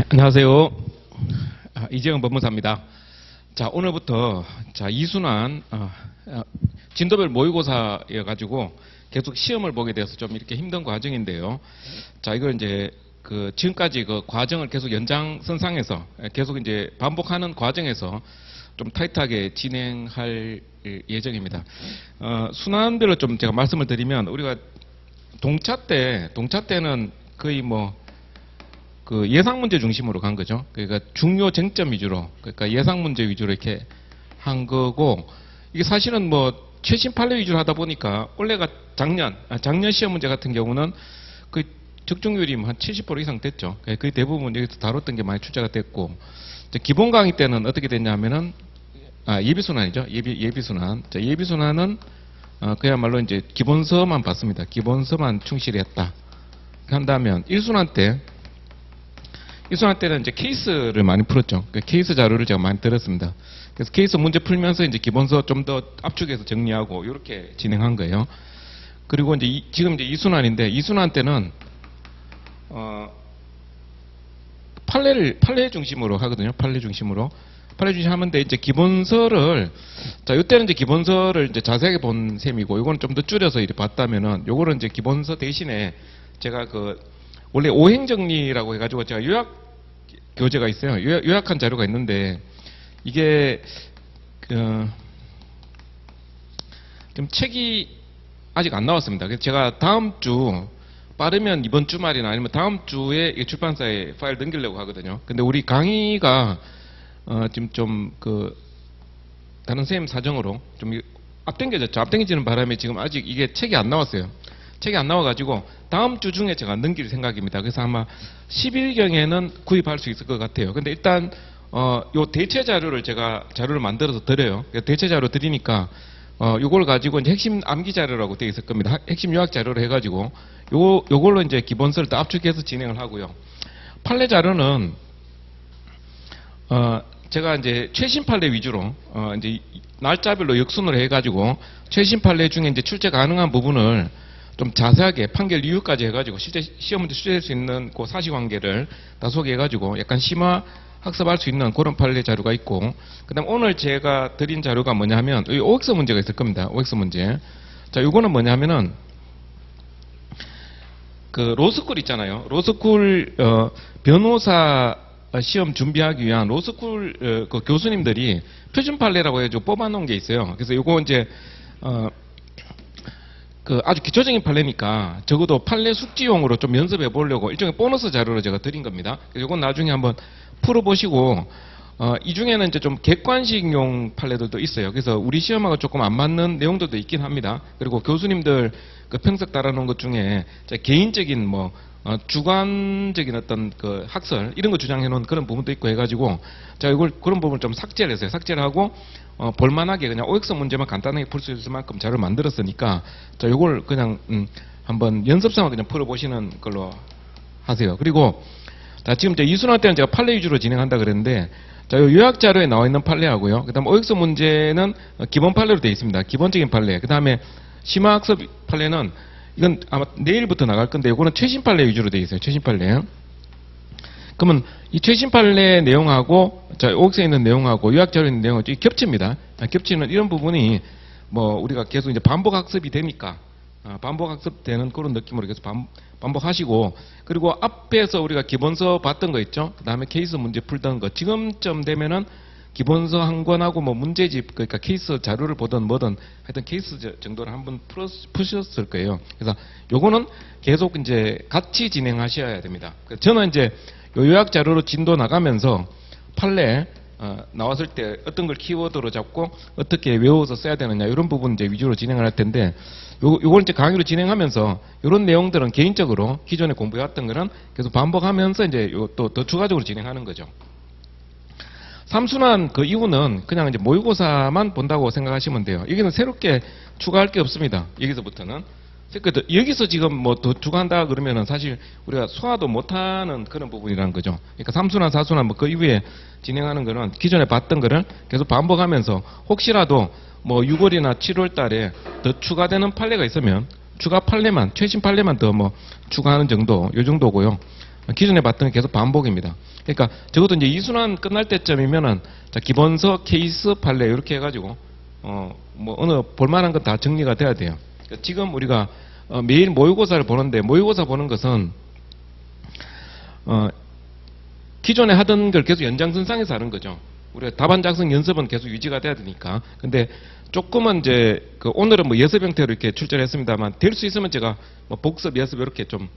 안녕하세요. 이재영 법무사입니다. 자, 오늘부터 이순환 진도별 모의고사여 가지고 계속 시험을 보게 돼서 좀 이렇게 힘든 과정인데요. 자, 이걸 이제 지금까지 그 과정을 계속 연장선상에서 계속 이제 반복하는 과정에서 좀 타이트하게 진행할 예정입니다. 순환별로 좀 제가 말씀을 드리면, 우리가 동차 때는 거의 그 예상 문제 중심으로 간 거죠. 그러니까 중요 쟁점 위주로, 그러니까 예상 문제 위주로 이렇게 한 거고, 이게 사실은 최신 판례 위주로 하다 보니까 원래가 작년 시험 문제 같은 경우는 그 적중률이 한 70% 이상 됐죠. 거의 대부분 여기서 다뤘던 게 많이 출제가 됐고, 기본 강의 때는 어떻게 됐냐면은 예비순환이죠. 예비순환. 자, 예비순환은 그야말로 이제 기본서만 봤습니다. 기본서만 충실히 했다. 한다면 일순환 때는 이제 케이스를 많이 풀었죠. 케이스 자료를 제가 많이 들었습니다. 그래서 케이스 문제 풀면서 이제 기본서 좀 더 압축해서 정리하고 이렇게 진행한 거예요. 그리고 이제 지금 이제 이순환인데, 이순환 때는 판례 중심으로 하거든요. 판례 중심으로 하는데, 이제 기본서를, 이때는 이제 기본서를 이제 자세하게 본 셈이고, 요거는 좀 더 줄여서 이렇게 봤다면은, 요거는 이제 기본서 대신에 제가 원래 오행정리라고 해가지고 제가 요약 교재가 있어요. 요약한 자료가 있는데, 이게 좀 책이 아직 안 나왔습니다. 그래서 제가 다음 주, 빠르면 이번 주말이나 아니면 다음 주에 출판사에 파일 넘기려고 하거든요. 근데 우리 강의가 지금 다른 선생님 사정으로 좀 앞당겨졌죠. 앞당겨지는 바람에 지금 아직 이게 책이 안 나왔어요. 책이 안 나와가지고 다음 주 중에 제가 넘길 생각입니다. 그래서 아마 10일경에는 구입할 수 있을 것 같아요. 근데 일단 요 대체 자료를 제가 자료를 만들어서 드려요. 대체 자료 드리니까 요걸 가지고 이제 핵심 암기 자료라고 되어 있을 겁니다. 핵심 요약 자료로 해가지고 요걸로 이제 기본서를 다 압축해서 진행을 하고요. 판례 자료는 제가 이제 최신 판례 위주로 이제 날짜별로 역순으로 해가지고 최신 판례 중에 이제 출제 가능한 부분을 좀 자세하게 판결 이유까지 해가지고 실제 시험 문제 출제할 수 있는 그 사실관계를 다 소개해가지고 약간 심화 학습할 수 있는 그런 판례 자료가 있고, 그다음 오늘 제가 드린 자료가 뭐냐면 이 OX 문제가 있을 겁니다. OX 문제. 자, 요거는 뭐냐면은 로스쿨 있잖아요. 로스쿨 변호사 시험 준비하기 위한 로스쿨 교수님들이 표준 판례라고 해가지고 뽑아놓은 게 있어요. 그래서 요거 이제 아주 기초적인 판례니까 적어도 판례 숙지용으로 좀 연습해 보려고 일종의 보너스 자료로 제가 드린 겁니다. 이건 나중에 한번 풀어보시고, 이 중에는 이제 좀 객관식용 판례들도 있어요. 그래서 우리 시험하고 조금 안 맞는 내용들도 있긴 합니다. 그리고 교수님들 평석 달아놓은 것 중에 개인적인 주관적인 어떤 학설 이런 거 주장해 놓은 그런 부분도 있고 해가지고, 그런 부분을 좀 삭제를 했어요. 삭제를 하고 볼만하게 그냥 OX 문제만 간단하게 풀 수 있을 만큼 자료를 만들었으니까, 요걸 그냥 한번 연습상으로 그냥 풀어보시는 걸로 하세요. 그리고 지금 이순환 때는 제가 판례 위주로 진행한다 그랬는데, 요 요약 자료에 나와 있는 판례하고요. 그다음 OX 문제는 기본 판례로 되어 있습니다. 기본적인 판례. 그다음에 심화학습 판례는 이건 아마 내일부터 나갈 건데, 이거는 최신 판례 위주로 되어 있어요. 최신 판례. 그러면 이 최신 판례 내용하고 OX에 있는 내용하고 요약 자료에 있는 내용하고 겹칩니다. 겹치는 이런 부분이 우리가 계속 이제 반복 학습이 되니까 반복 학습되는 그런 느낌으로 계속 반복하시고, 그리고 앞에서 우리가 기본서 봤던 거 있죠. 그 다음에 케이스 문제 풀던 거, 지금쯤 되면은 기본서 한 권하고 문제집, 그러니까 케이스 자료를 보든 뭐든 하여튼 케이스 정도를 한번 푸셨을 거예요. 그래서 요거는 계속 이제 같이 진행하셔야 됩니다. 저는 이제 요약 자료로 진도 나가면서 판례 나왔을 때 어떤 걸 키워드로 잡고 어떻게 외워서 써야 되느냐 이런 부분 이제 위주로 진행을 할 텐데, 요걸 이제 강의로 진행하면서 이런 내용들은 개인적으로 기존에 공부해왔던 거는 계속 반복하면서 이제 또 더 추가적으로 진행하는 거죠. 삼순환 이후는 그냥 이제 모의고사만 본다고 생각하시면 돼요. 여기는 새롭게 추가할 게 없습니다. 여기서부터는. 여기서 지금 더 추가한다 그러면은 사실 우리가 소화도 못하는 그런 부분이라는 거죠. 그러니까 3순환, 4순환 그 이후에 진행하는 거는 기존에 봤던 거를 계속 반복하면서, 혹시라도 6월이나 7월 달에 더 추가되는 판례가 있으면 추가 판례만, 최신 판례만 더 추가하는 정도, 요 정도고요. 기존에 봤던 게 계속 반복입니다. 그러니까 적어도 이제 2순환 끝날 때쯤이면은 자, 기본서, 케이스, 판례 이렇게 해가지고 뭐 어느 볼만한 건 다 정리가 돼야 돼요. 그러니까 지금 우리가 매일 모의고사를 보는데 모의고사 보는 것은 기존에 하던 걸 계속 연장선상에서 하는 거죠. 우리가 답안 작성 연습은 계속 유지가 돼야 되니까. 근데 조금은 이제 오늘은 뭐 예습 형태로 이렇게 출전했습니다만 될 수 있으면 제가 뭐 복습, 예습 이렇게 좀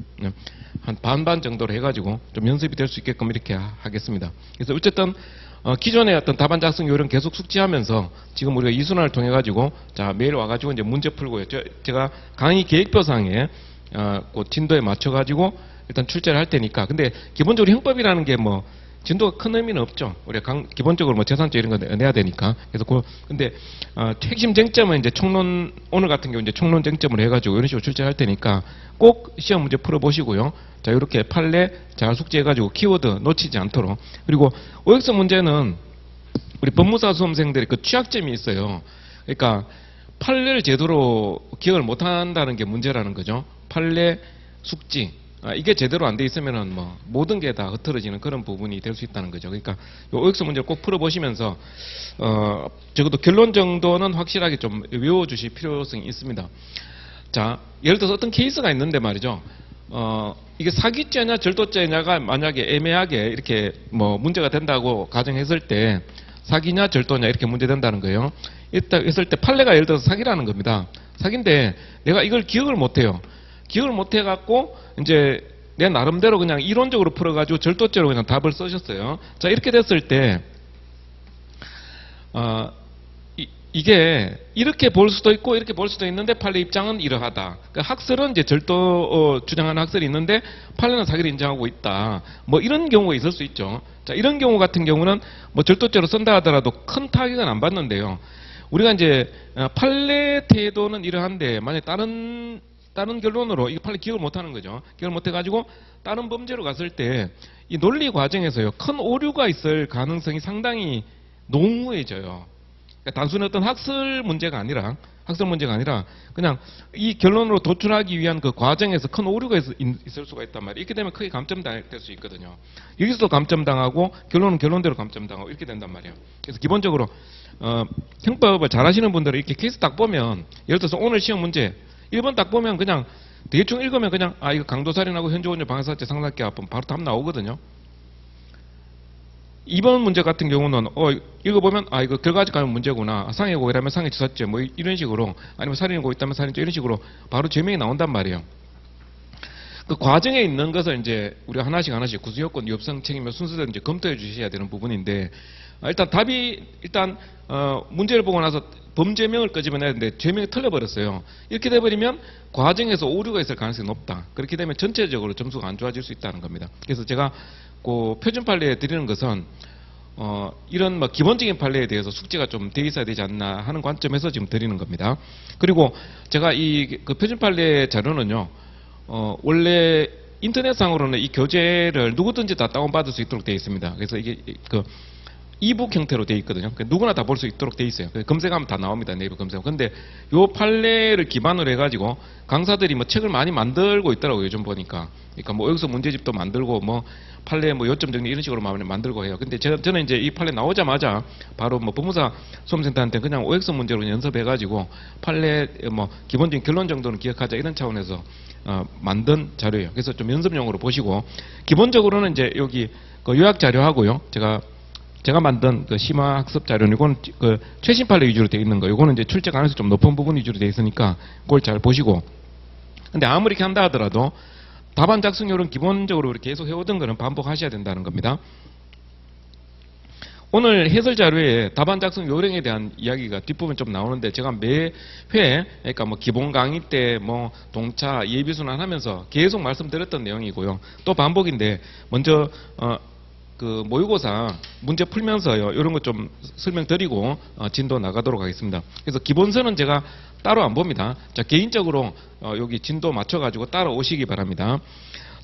한 반반 정도로 해가지고 좀 연습이 될 수 있게끔 이렇게 하겠습니다. 그래서 어쨌든 기존의 어떤 답안 작성 요령 계속 숙지하면서 지금 우리가 이순환을 통해 가지고 자 매일 와가지고 이제 문제 풀고요. 제가 강의 계획표상에 그 진도에 맞춰 가지고 일단 출제를 할 테니까. 근데 기본적으로 형법이라는 게 뭐 진도가 큰 의미는 없죠. 우리가 기본적으로 뭐 재산조 이런 거 내야 되니까. 그래서 근데 핵심 쟁점은 이제 총론, 오늘 같은 경우 이제 총론 쟁점을 해가지고 이런 식으로 출제할 테니까 꼭 시험 문제 풀어보시고요. 자, 이렇게 판례 잘 숙지해가지고 키워드 놓치지 않도록. 그리고 OX 문제는 우리 법무사 수험생들이 그 취약점이 있어요. 그러니까 판례를 제대로 기억을 못한다는 게 문제라는 거죠. 판례 숙지. 이게 제대로 안 돼 있으면은 뭐 모든 게 다 흐트러지는 그런 부분이 될 수 있다는 거죠. 그러니까 요 OX 문제를 꼭 풀어보시면서 적어도 결론 정도는 확실하게 좀 외워주실 필요성이 있습니다. 자, 예를 들어서 어떤 케이스가 있는데 말이죠. 이게 사기죄냐 절도죄냐가 만약에 애매하게 이렇게 뭐 문제가 된다고 가정했을 때 사기냐 절도냐 이렇게 문제된다는 거예요. 일단 했을 때 판례가 예를 들어서 사기라는 겁니다. 사기인데 내가 이걸 기억을 못해요. 기억을 못해갖고 이제 내 나름대로 그냥 이론적으로 풀어가지고 절도죄로 그냥 답을 써셨어요. 자, 이렇게 됐을 때 이게 이렇게 볼 수도 있고 이렇게 볼 수도 있는데 판례 입장은 이러하다. 그러니까 학설은 이제 절도 주장하는 학설이 있는데 판례는 사기를 인정하고 있다. 뭐 이런 경우가 있을 수 있죠. 자, 이런 경우 같은 경우는 뭐 절도죄로 쓴다 하더라도 큰 타격은 안 받는데요. 우리가 이제 판례 태도는 이러한데 만약 다른 결론으로 이게 판례 기억을 못하는 거죠. 기억을 못해가지고 다른 범죄로 갔을 때 이 논리 과정에서요 큰 오류가 있을 가능성이 상당히 농후해져요. 그러니까 단순히 어떤 학설 문제가 아니라 그냥 이 결론으로 도출하기 위한 그 과정에서 큰 오류가 있을 수가 있단 말이에요. 이렇게 되면 크게 감점될 수 있거든요. 여기서도 감점당하고 결론은 결론대로 감점당하고 이렇게 된단 말이에요. 그래서 기본적으로 형법을 잘 하시는 분들은 이렇게 케이스 딱 보면 예를 들어서 오늘 시험 문제 1번 딱 보면 그냥 대충 읽으면 그냥 이거 강도살인하고 현저운전 방해사죄 상납기 합은 바로 답 나오거든요. 2번 문제 같은 경우는 읽어보면 이거 결과지 가면 문제구나. 상해고의라면 상해치사죄 뭐 이런 식으로 아니면 살인고 있다면 살인죄 이런 식으로 바로 제명이 나온단 말이에요. 그 과정에 있는 것을 이제 우리가 하나씩 구수요건, 위협성, 책임의 순서대로 이제 검토해 주셔야 되는 부분인데 일단 답이 문제를 보고 나서 범죄명을 끄집어내야 되는데 죄명이 틀려버렸어요. 이렇게 돼버리면 과정에서 오류가 있을 가능성이 높다. 그렇게 되면 전체적으로 점수가 안 좋아질 수 있다는 겁니다. 그래서 제가 그 표준 판례에 드리는 것은 이런 뭐 기본적인 판례에 대해서 숙지가 좀 돼 있어야 되지 않나 하는 관점에서 지금 드리는 겁니다. 그리고 제가 그 표준 판례 자료는요 원래 인터넷상으로는 이 교재를 누구든지 다 다운받을 수 있도록 되어 있습니다. 그래서 이게 이북 형태로 되어 있거든요. 누구나 다 볼 수 있도록 되어 있어요. 검색하면 다 나옵니다. 네이버 검색. 근데 요 판례를 기반으로 해가지고 강사들이 뭐 책을 많이 만들고 있더라고요. 요즘 보니까. 그러니까 뭐 여기서 문제집도 만들고 뭐 판례 뭐 요점 정리 이런 식으로 만들고 해요. 근데 저는 이제 이 판례 나오자마자 바로 뭐 법무사 수험센터한테 그냥 OX 문제로 연습해가지고 판례 뭐 기본적인 결론 정도는 기억하자 이런 차원에서 만든 자료예요. 그래서 좀 연습용으로 보시고 기본적으로는 이제 여기 그 요약 자료하고요. 제가 만든 그 심화 학습 자료는 이건 그 최신 판례 위주로 되어 있는 거. 이거는 이제 출제 가능성이 좀 높은 부분 위주로 되어 있으니까 그걸 잘 보시고. 근데 아무리 이렇게 한다 하더라도 답안 작성률은 기본적으로 이렇게 계속 해오던 거는 반복하셔야 된다는 겁니다. 오늘 해설 자료에 답안 작성 요령에 대한 이야기가 뒷부분 좀 나오는데 제가 매회 그러니까 뭐 기본 강의 때 뭐 동차 예비순환 하면서 계속 말씀드렸던 내용이고요. 또 반복인데 먼저 그 모의고사 문제 풀면서요 이런 거 좀 설명드리고 진도 나가도록 하겠습니다. 그래서 기본서는 제가 따로 안 봅니다. 자, 개인적으로 여기 진도 맞춰가지고 따라오시기 바랍니다.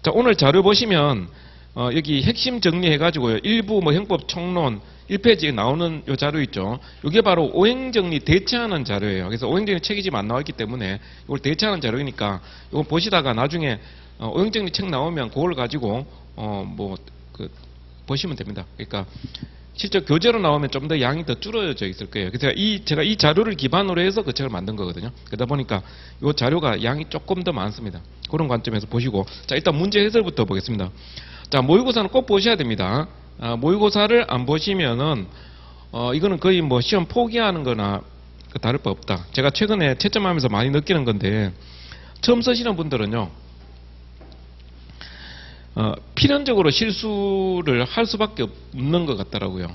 자, 오늘 자료 보시면 여기 핵심 정리해가지고요 일부 뭐 형법 총론 1페이지에 나오는 요 자료 있죠. 이게 바로 오행정리 대체하는 자료예요. 그래서 오행정리 책이 지금 안 나와있기 때문에 이걸 대체하는 자료이니까 이거 보시다가 나중에 오행정리 책 나오면 그걸 가지고 보시면 됩니다. 그러니까 실제 교재로 나오면 좀 더 양이 더 줄어져 있을 거예요. 그래서 제가 이 자료를 기반으로 해서 그 책을 만든 거거든요. 그러다 보니까 이 자료가 양이 조금 더 많습니다. 그런 관점에서 보시고, 자, 일단 문제 해설부터 보겠습니다. 자, 모의고사는 꼭 보셔야 됩니다. 모의고사를 안 보시면은 이거는 거의 뭐 시험 포기하는 거나 다를 바 없다. 제가 최근에 채점하면서 많이 느끼는 건데, 처음 쓰시는 분들은요, 필연적으로 실수를 할 수밖에 없는 것 같더라고요.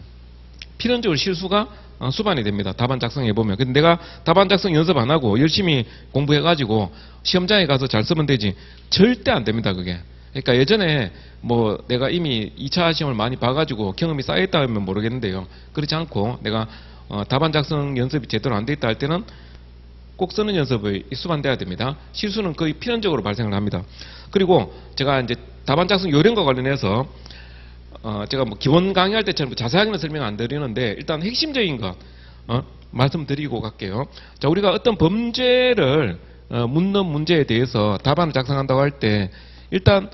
필연적으로 실수가 수반이 됩니다. 답안 작성해 보면. 근데 내가 답안 작성 연습 안 하고 열심히 공부해가지고 시험장에 가서 잘 쓰면 되지, 절대 안 됩니다, 그게. 그러니까 예전에 뭐 내가 이미 2차 시험을 많이 봐가지고 경험이 쌓여있다 하면 모르겠는데요. 그렇지 않고 내가 답안 작성 연습이 제대로 안 돼 있다 할 때는 꼭 쓰는 연습이 수반돼야 됩니다. 실수는 거의 필연적으로 발생을 합니다. 그리고 제가 이제 답안 작성 요령과 관련해서 제가 뭐 기본 강의할 때처럼 자세하게는 설명 안 드리는데, 일단 핵심적인 것 말씀드리고 갈게요. 자, 우리가 어떤 범죄를 묻는 문제에 대해서 답안을 작성한다고 할 때 일단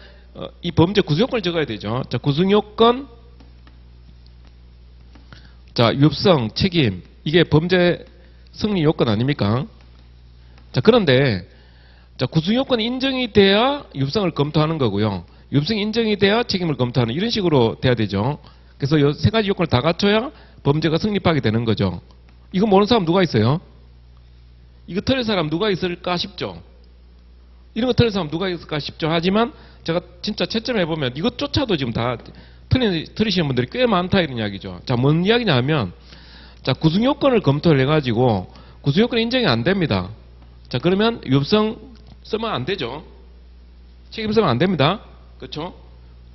이 범죄 구성요건을 적어야 되죠. 자, 구성요건, 자, 유법성, 책임, 이게 범죄 성립 요건 아닙니까? 자, 그런데 자, 구성요건이 인정이 돼야 유법성을 검토하는 거고요. 유법성이 인정이 돼야 책임을 검토하는, 이런 식으로 돼야 되죠. 그래서 이 세 가지 요건을 다 갖춰야 범죄가 성립하게 되는 거죠. 이거 모르는 사람 누가 있어요? 이거 틀린 사람 누가 있을까 싶죠? 이런 거 틀린 사람 누가 있을까 싶죠? 하지만 제가 진짜 채점해보면 이것조차도 지금 다 틀리시는 분들이 꽤 많다, 이런 이야기죠. 자, 뭔 이야기냐 하면, 자, 구성요건을 검토를 해가지고 구성요건이 인정이 안 됩니다. 자, 그러면 유법성 쓰면 안 되죠. 책임 쓰면 안 됩니다. 그렇죠?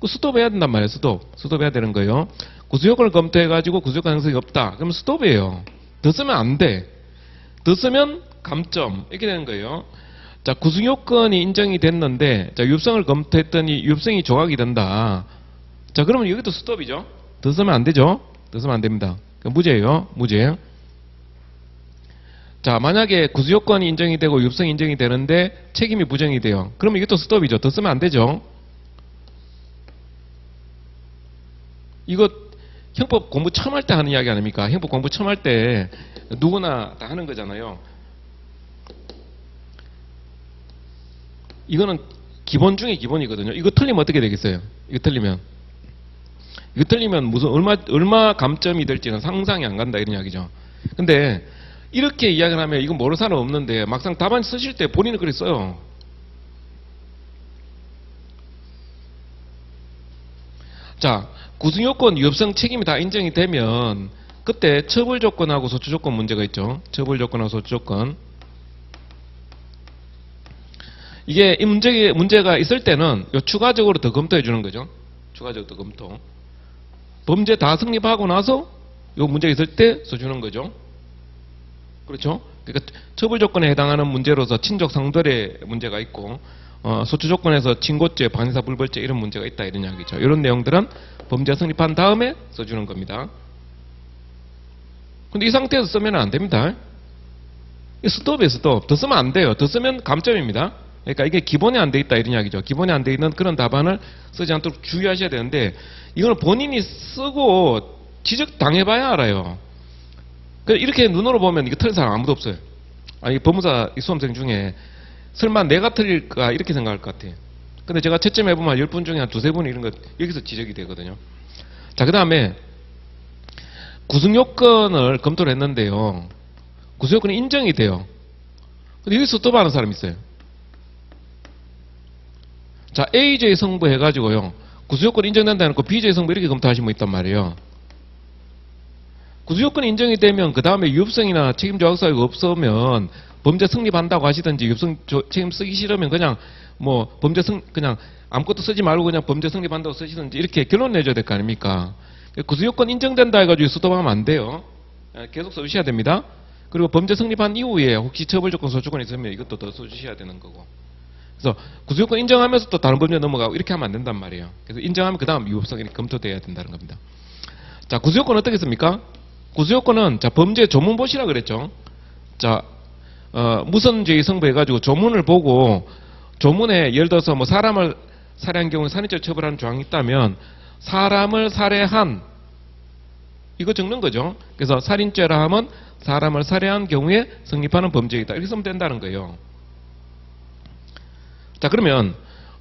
그 스톱해야 된단 말이에요. 스톱해야 되는 거예요. 구성요건을 검토해가지고 구성요건 형성이 없다. 그러면 스톱이에요. 더 쓰면 안 돼. 더 쓰면 감점, 이렇게 되는 거예요. 자, 구성요건이 인정이 됐는데, 자, 유법성을 검토했더니 유법성이 조각이 된다. 자, 그러면 여기도 스톱이죠. 더 쓰면 안 되죠. 더 쓰면 안 됩니다. 무죄예요. 무죄. 자, 만약에 구성요건이 인정이 되고 유법성이 인정이 되는데 책임이 부정이 돼요. 그러면 이것도 스톱이죠. 더 쓰면 안 되죠. 이거 형법 공부 처음 할 때 하는 이야기 아닙니까? 형법 공부 처음 할 때 누구나 다 하는 거잖아요. 이거는 기본 중에 기본이거든요. 이거 틀리면 어떻게 되겠어요? 이거 틀리면 무슨 얼마 감점이 될지는 상상이 안 간다, 이런 이야기죠. 근데 이렇게 이야기를 하면 이건 모를 사람 없는데, 막상 답안 쓰실 때 본인은 그렇게 써요. 자, 구성요건, 유법성, 책임이 다 인정이 되면 그때 처벌조건하고 소추조건 문제가 있죠. 처벌조건하고 소추조건. 이게 이 문제가 있을 때는 추가적으로 더 검토해 주는 거죠. 추가적으로 더 검토. 범죄 다 성립하고 나서 이 문제가 있을 때 써주는 거죠. 그렇죠? 그러니까 처벌조건에 해당하는 문제로서 친족 상돌의 문제가 있고, 소추조건에서 친고죄, 반의사 불벌죄 이런 문제가 있다, 이런 이야기죠. 이런 내용들은 범죄 성립한 다음에 써주는 겁니다. 근데 이 상태에서 쓰면 안 됩니다. 스톱이에요, 스톱. 더 쓰면 안 돼요. 더 쓰면 감점입니다. 그러니까 이게 기본에 안 돼 있다, 이런 이야기죠. 기본에 안 돼 있는 그런 답안을 쓰지 않도록 주의하셔야 되는데, 이거는 본인이 쓰고 지적 당해봐야 알아요. 이렇게 눈으로 보면 이거 틀린 사람 아무도 없어요. 아니, 법무사 수험생 중에 설마 내가 틀릴까 이렇게 생각할 것 같아요. 근데 제가 채점해보면 10분 중에 한 두세 분이 이런 거 여기서 지적이 되거든요. 자, 그 다음에 구성요건을 검토를 했는데요, 구성요건이 인정이 돼요. 근데 여기서 또 많은 사람이 있어요. 자, AJ 성부 해가지고요, 구성요건 인정된다 해놓고 BJ 성부 이렇게 검토하시는 분 있단 말이에요. 구성요건이 인정이 되면 그 다음에 유법성이나 책임 조각사유가 없으면 범죄 성립한다고 하시든지, 유법성 책임 쓰기 싫으면 그냥 뭐 그냥 아무것도 쓰지 말고 그냥 범죄 성립한다고 쓰시든지, 이렇게 결론 내줘야 될 거 아닙니까? 구성요건 인정된다 해가지고 스톱하면 안 돼요. 계속 써주셔야 됩니다. 그리고 범죄 성립한 이후에 혹시 처벌조건, 소추조건이 있으면 이것도 더 써주셔야 되는 거고. 그래서 구성요건 인정하면서 또 다른 범죄 넘어가고 이렇게 하면 안 된단 말이에요. 그래서 인정하면 그 다음 유법성이 검토돼야 된다는 겁니다. 자, 구성요건 어떻게 씁니까? 구성요건은, 자, 범죄 조문보시라 그랬죠. 자, 무선죄의 성부 해가지고 조문을 보고, 조문에 예를 들어서 뭐 사람을 살해한 경우에 살인죄 처벌하는 조항이 있다면 사람을 살해한 이거 적는 거죠. 그래서 살인죄라 하면 사람을 살해한 경우에 성립하는 범죄이다. 이렇게 쓰면 된다는 거예요. 자, 그러면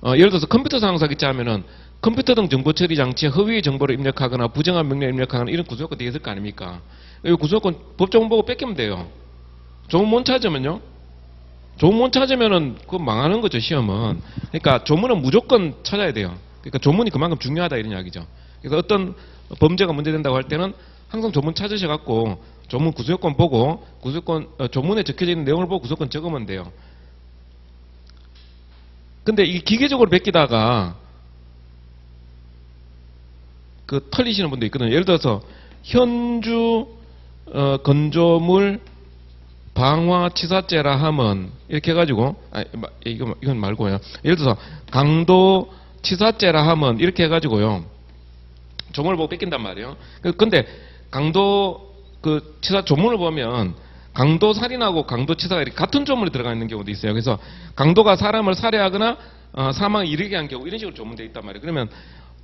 예를 들어서 컴퓨터 상황사기죄 하면은 컴퓨터 등 정보 처리 장치에 허위의 정보를 입력하거나 부정한 명령을 입력하거나 이런 구속요건 되어 있을 거 아닙니까? 이 구속요건 법조문 보고 뺏기면 돼요. 조문 못 찾으면요. 조문 못 찾으면은 그거 망하는 거죠, 시험은. 그러니까 조문은 무조건 찾아야 돼요. 그러니까 조문이 그만큼 중요하다 이런 이야기죠. 그래서 어떤 범죄가 문제된다고 할 때는 항상 조문 찾으셔갖고 조문 구속요건 보고 구속요건 조문에 적혀져 있는 내용을 보고 구속요건 적으면 돼요. 근데 이 기계적으로 베끼다가 그 털리시는 분도 있거든요. 예를 들어서 현주 건조물 방화치사죄라 하면 이렇게 해가지고 이건 말고요. 예를 들어서 강도 치사죄라 하면 이렇게 해가지고요. 조문을 보고 뺏긴단 말이에요. 근데 강도 그 치사 조문을 보면 강도 살인하고 강도 치사가 이렇게 같은 조문에 들어가 있는 경우도 있어요. 그래서 강도가 사람을 살해하거나 사망에 이르게 한 경우 이런 식으로 조문되어 있단 말이에요. 그러면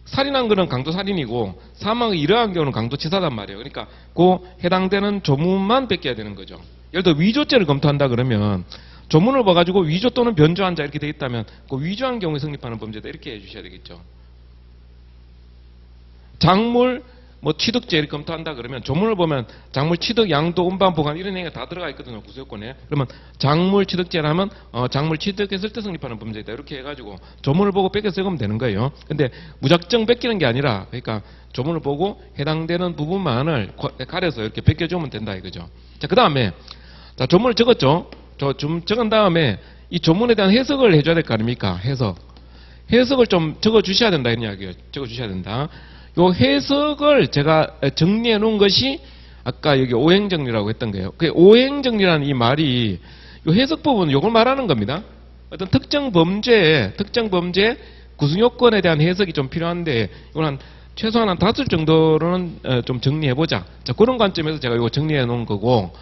살인한 거는 강도 살인이고 사망에 이르한 경우는 강도 치사단 말이에요. 그러니까 그 해당되는 조문만 뺏겨야 되는 거죠. 예를 들어 위조죄를 검토한다 그러면 조문을 봐가지고 위조 또는 변조한 자 이렇게 돼 있다면 그 위조한 경우에 성립하는 범죄다 이렇게 해주셔야 되겠죠. 작물 뭐 취득죄 이렇게 검토한다 그러면 조문을 보면 작물 취득, 양도, 운반, 보관 이런 얘기가 다 들어가 있거든요. 구속요건에. 그러면 작물 취득죄라 하면 작물 취득했을 때 성립하는 범죄다 이렇게 해가지고 조문을 보고 뺏겨 적으면 되는 거예요. 근데 무작정 뺏기는 게 아니라 그러니까 조문을 보고 해당되는 부분만을 가려서 이렇게 뺏겨주면 된다 이거죠. 자, 그 다음에 자 조문을 적었죠. 좀 적은 다음에 이 조문에 대한 해석을 해줘야 될 거 아닙니까? 해석을 좀 적어주셔야 된다 이런 이야기예요. 적어주셔야 된다. 요 해석을 제가 정리해 놓은 것이 아까 여기 오행정리라고 했던 거예요. 그 오행정리라는 이 말이 요 해석 부분 요걸 말하는 겁니다. 어떤 특정 범죄 구성요건에 대한 해석이 좀 필요한데 이건 한 최소한 한 5줄 정도로는 좀 정리해 보자. 자, 그런 관점에서 제가 이거 정리해 놓은 거고.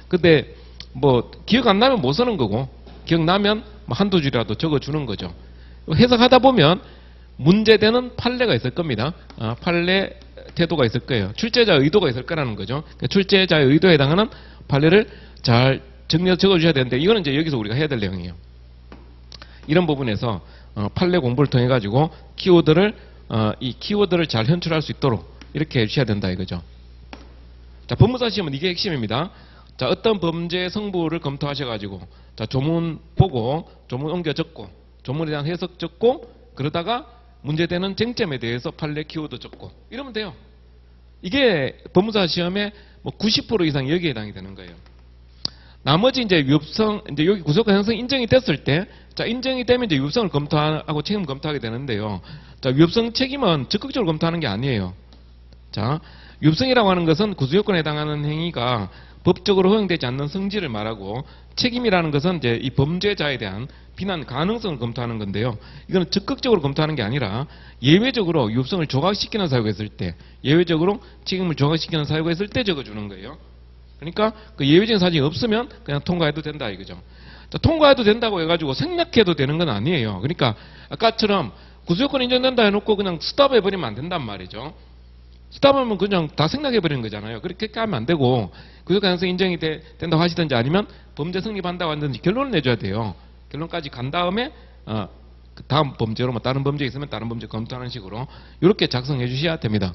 근데 뭐 기억 안 나면 못 쓰는 거고 기억나면 뭐 한두 줄이라도 적어 주는 거죠. 해석하다 보면 문제되는 판례가 있을 겁니다. 판례 태도가 있을 거예요. 출제자의 의도가 있을 거라는 거죠. 출제자의 의도에 해당하는 판례를 잘 정리해서 적어주셔야 되는데 이거는 이제 여기서 우리가 해야 될 내용이에요. 이런 부분에서 판례 공부를 통해 가지고 이 키워드를 잘 현출할 수 있도록 이렇게 해주셔야 된다 이거죠. 자, 법무사 시험은 이게 핵심입니다. 자, 어떤 범죄의 성부를 검토하셔가지고 자 조문 보고 조문 옮겨 적고 조문에 대한 해석 적고 그러다가 문제되는 쟁점에 대해서 판례 키워드 적고 이러면 돼요. 이게 법무사 시험의 뭐 90% 이상 여기에 해당이 되는 거예요. 나머지 이제 위법성, 이제 여기 구속권 형성 인정이 됐을 때, 자, 인정이 되면 이제 위법성을 검토하고 책임 검토하게 되는데요. 자, 위법성 책임은 적극적으로 검토하는 게 아니에요. 자, 위법성이라고 하는 것은 구속요건에 해당하는 행위가 법적으로 허용되지 않는 성질을 말하고 책임이라는 것은 이제 이 범죄자에 대한 비난 가능성을 검토하는 건데요. 이거는 적극적으로 검토하는 게 아니라 예외적으로 위법성을 조각시키는 사유가 있을 때, 예외적으로 책임을 조각시키는 사유가 있을 때 적어주는 거예요. 그러니까 그 예외적인 사정이 없으면 그냥 통과해도 된다 이거죠. 자, 통과해도 된다고 해가지고 생략해도 되는 건 아니에요. 그러니까 아까처럼 구속요건 인정된다 해놓고 그냥 스탑해버리면 안 된단 말이죠. 스탑하면 그냥 다 생략해버리는 거잖아요. 그렇게 하면 안 되고 구속요건 형성 인정이 된다고 하시든지 아니면 범죄 성립한다고 하든지 결론을 내줘야 돼요. 결론까지 간 다음에 그 다음 범죄로 뭐 다른 범죄 있으면 다른 범죄 검토하는 식으로 이렇게 작성해 주셔야 됩니다.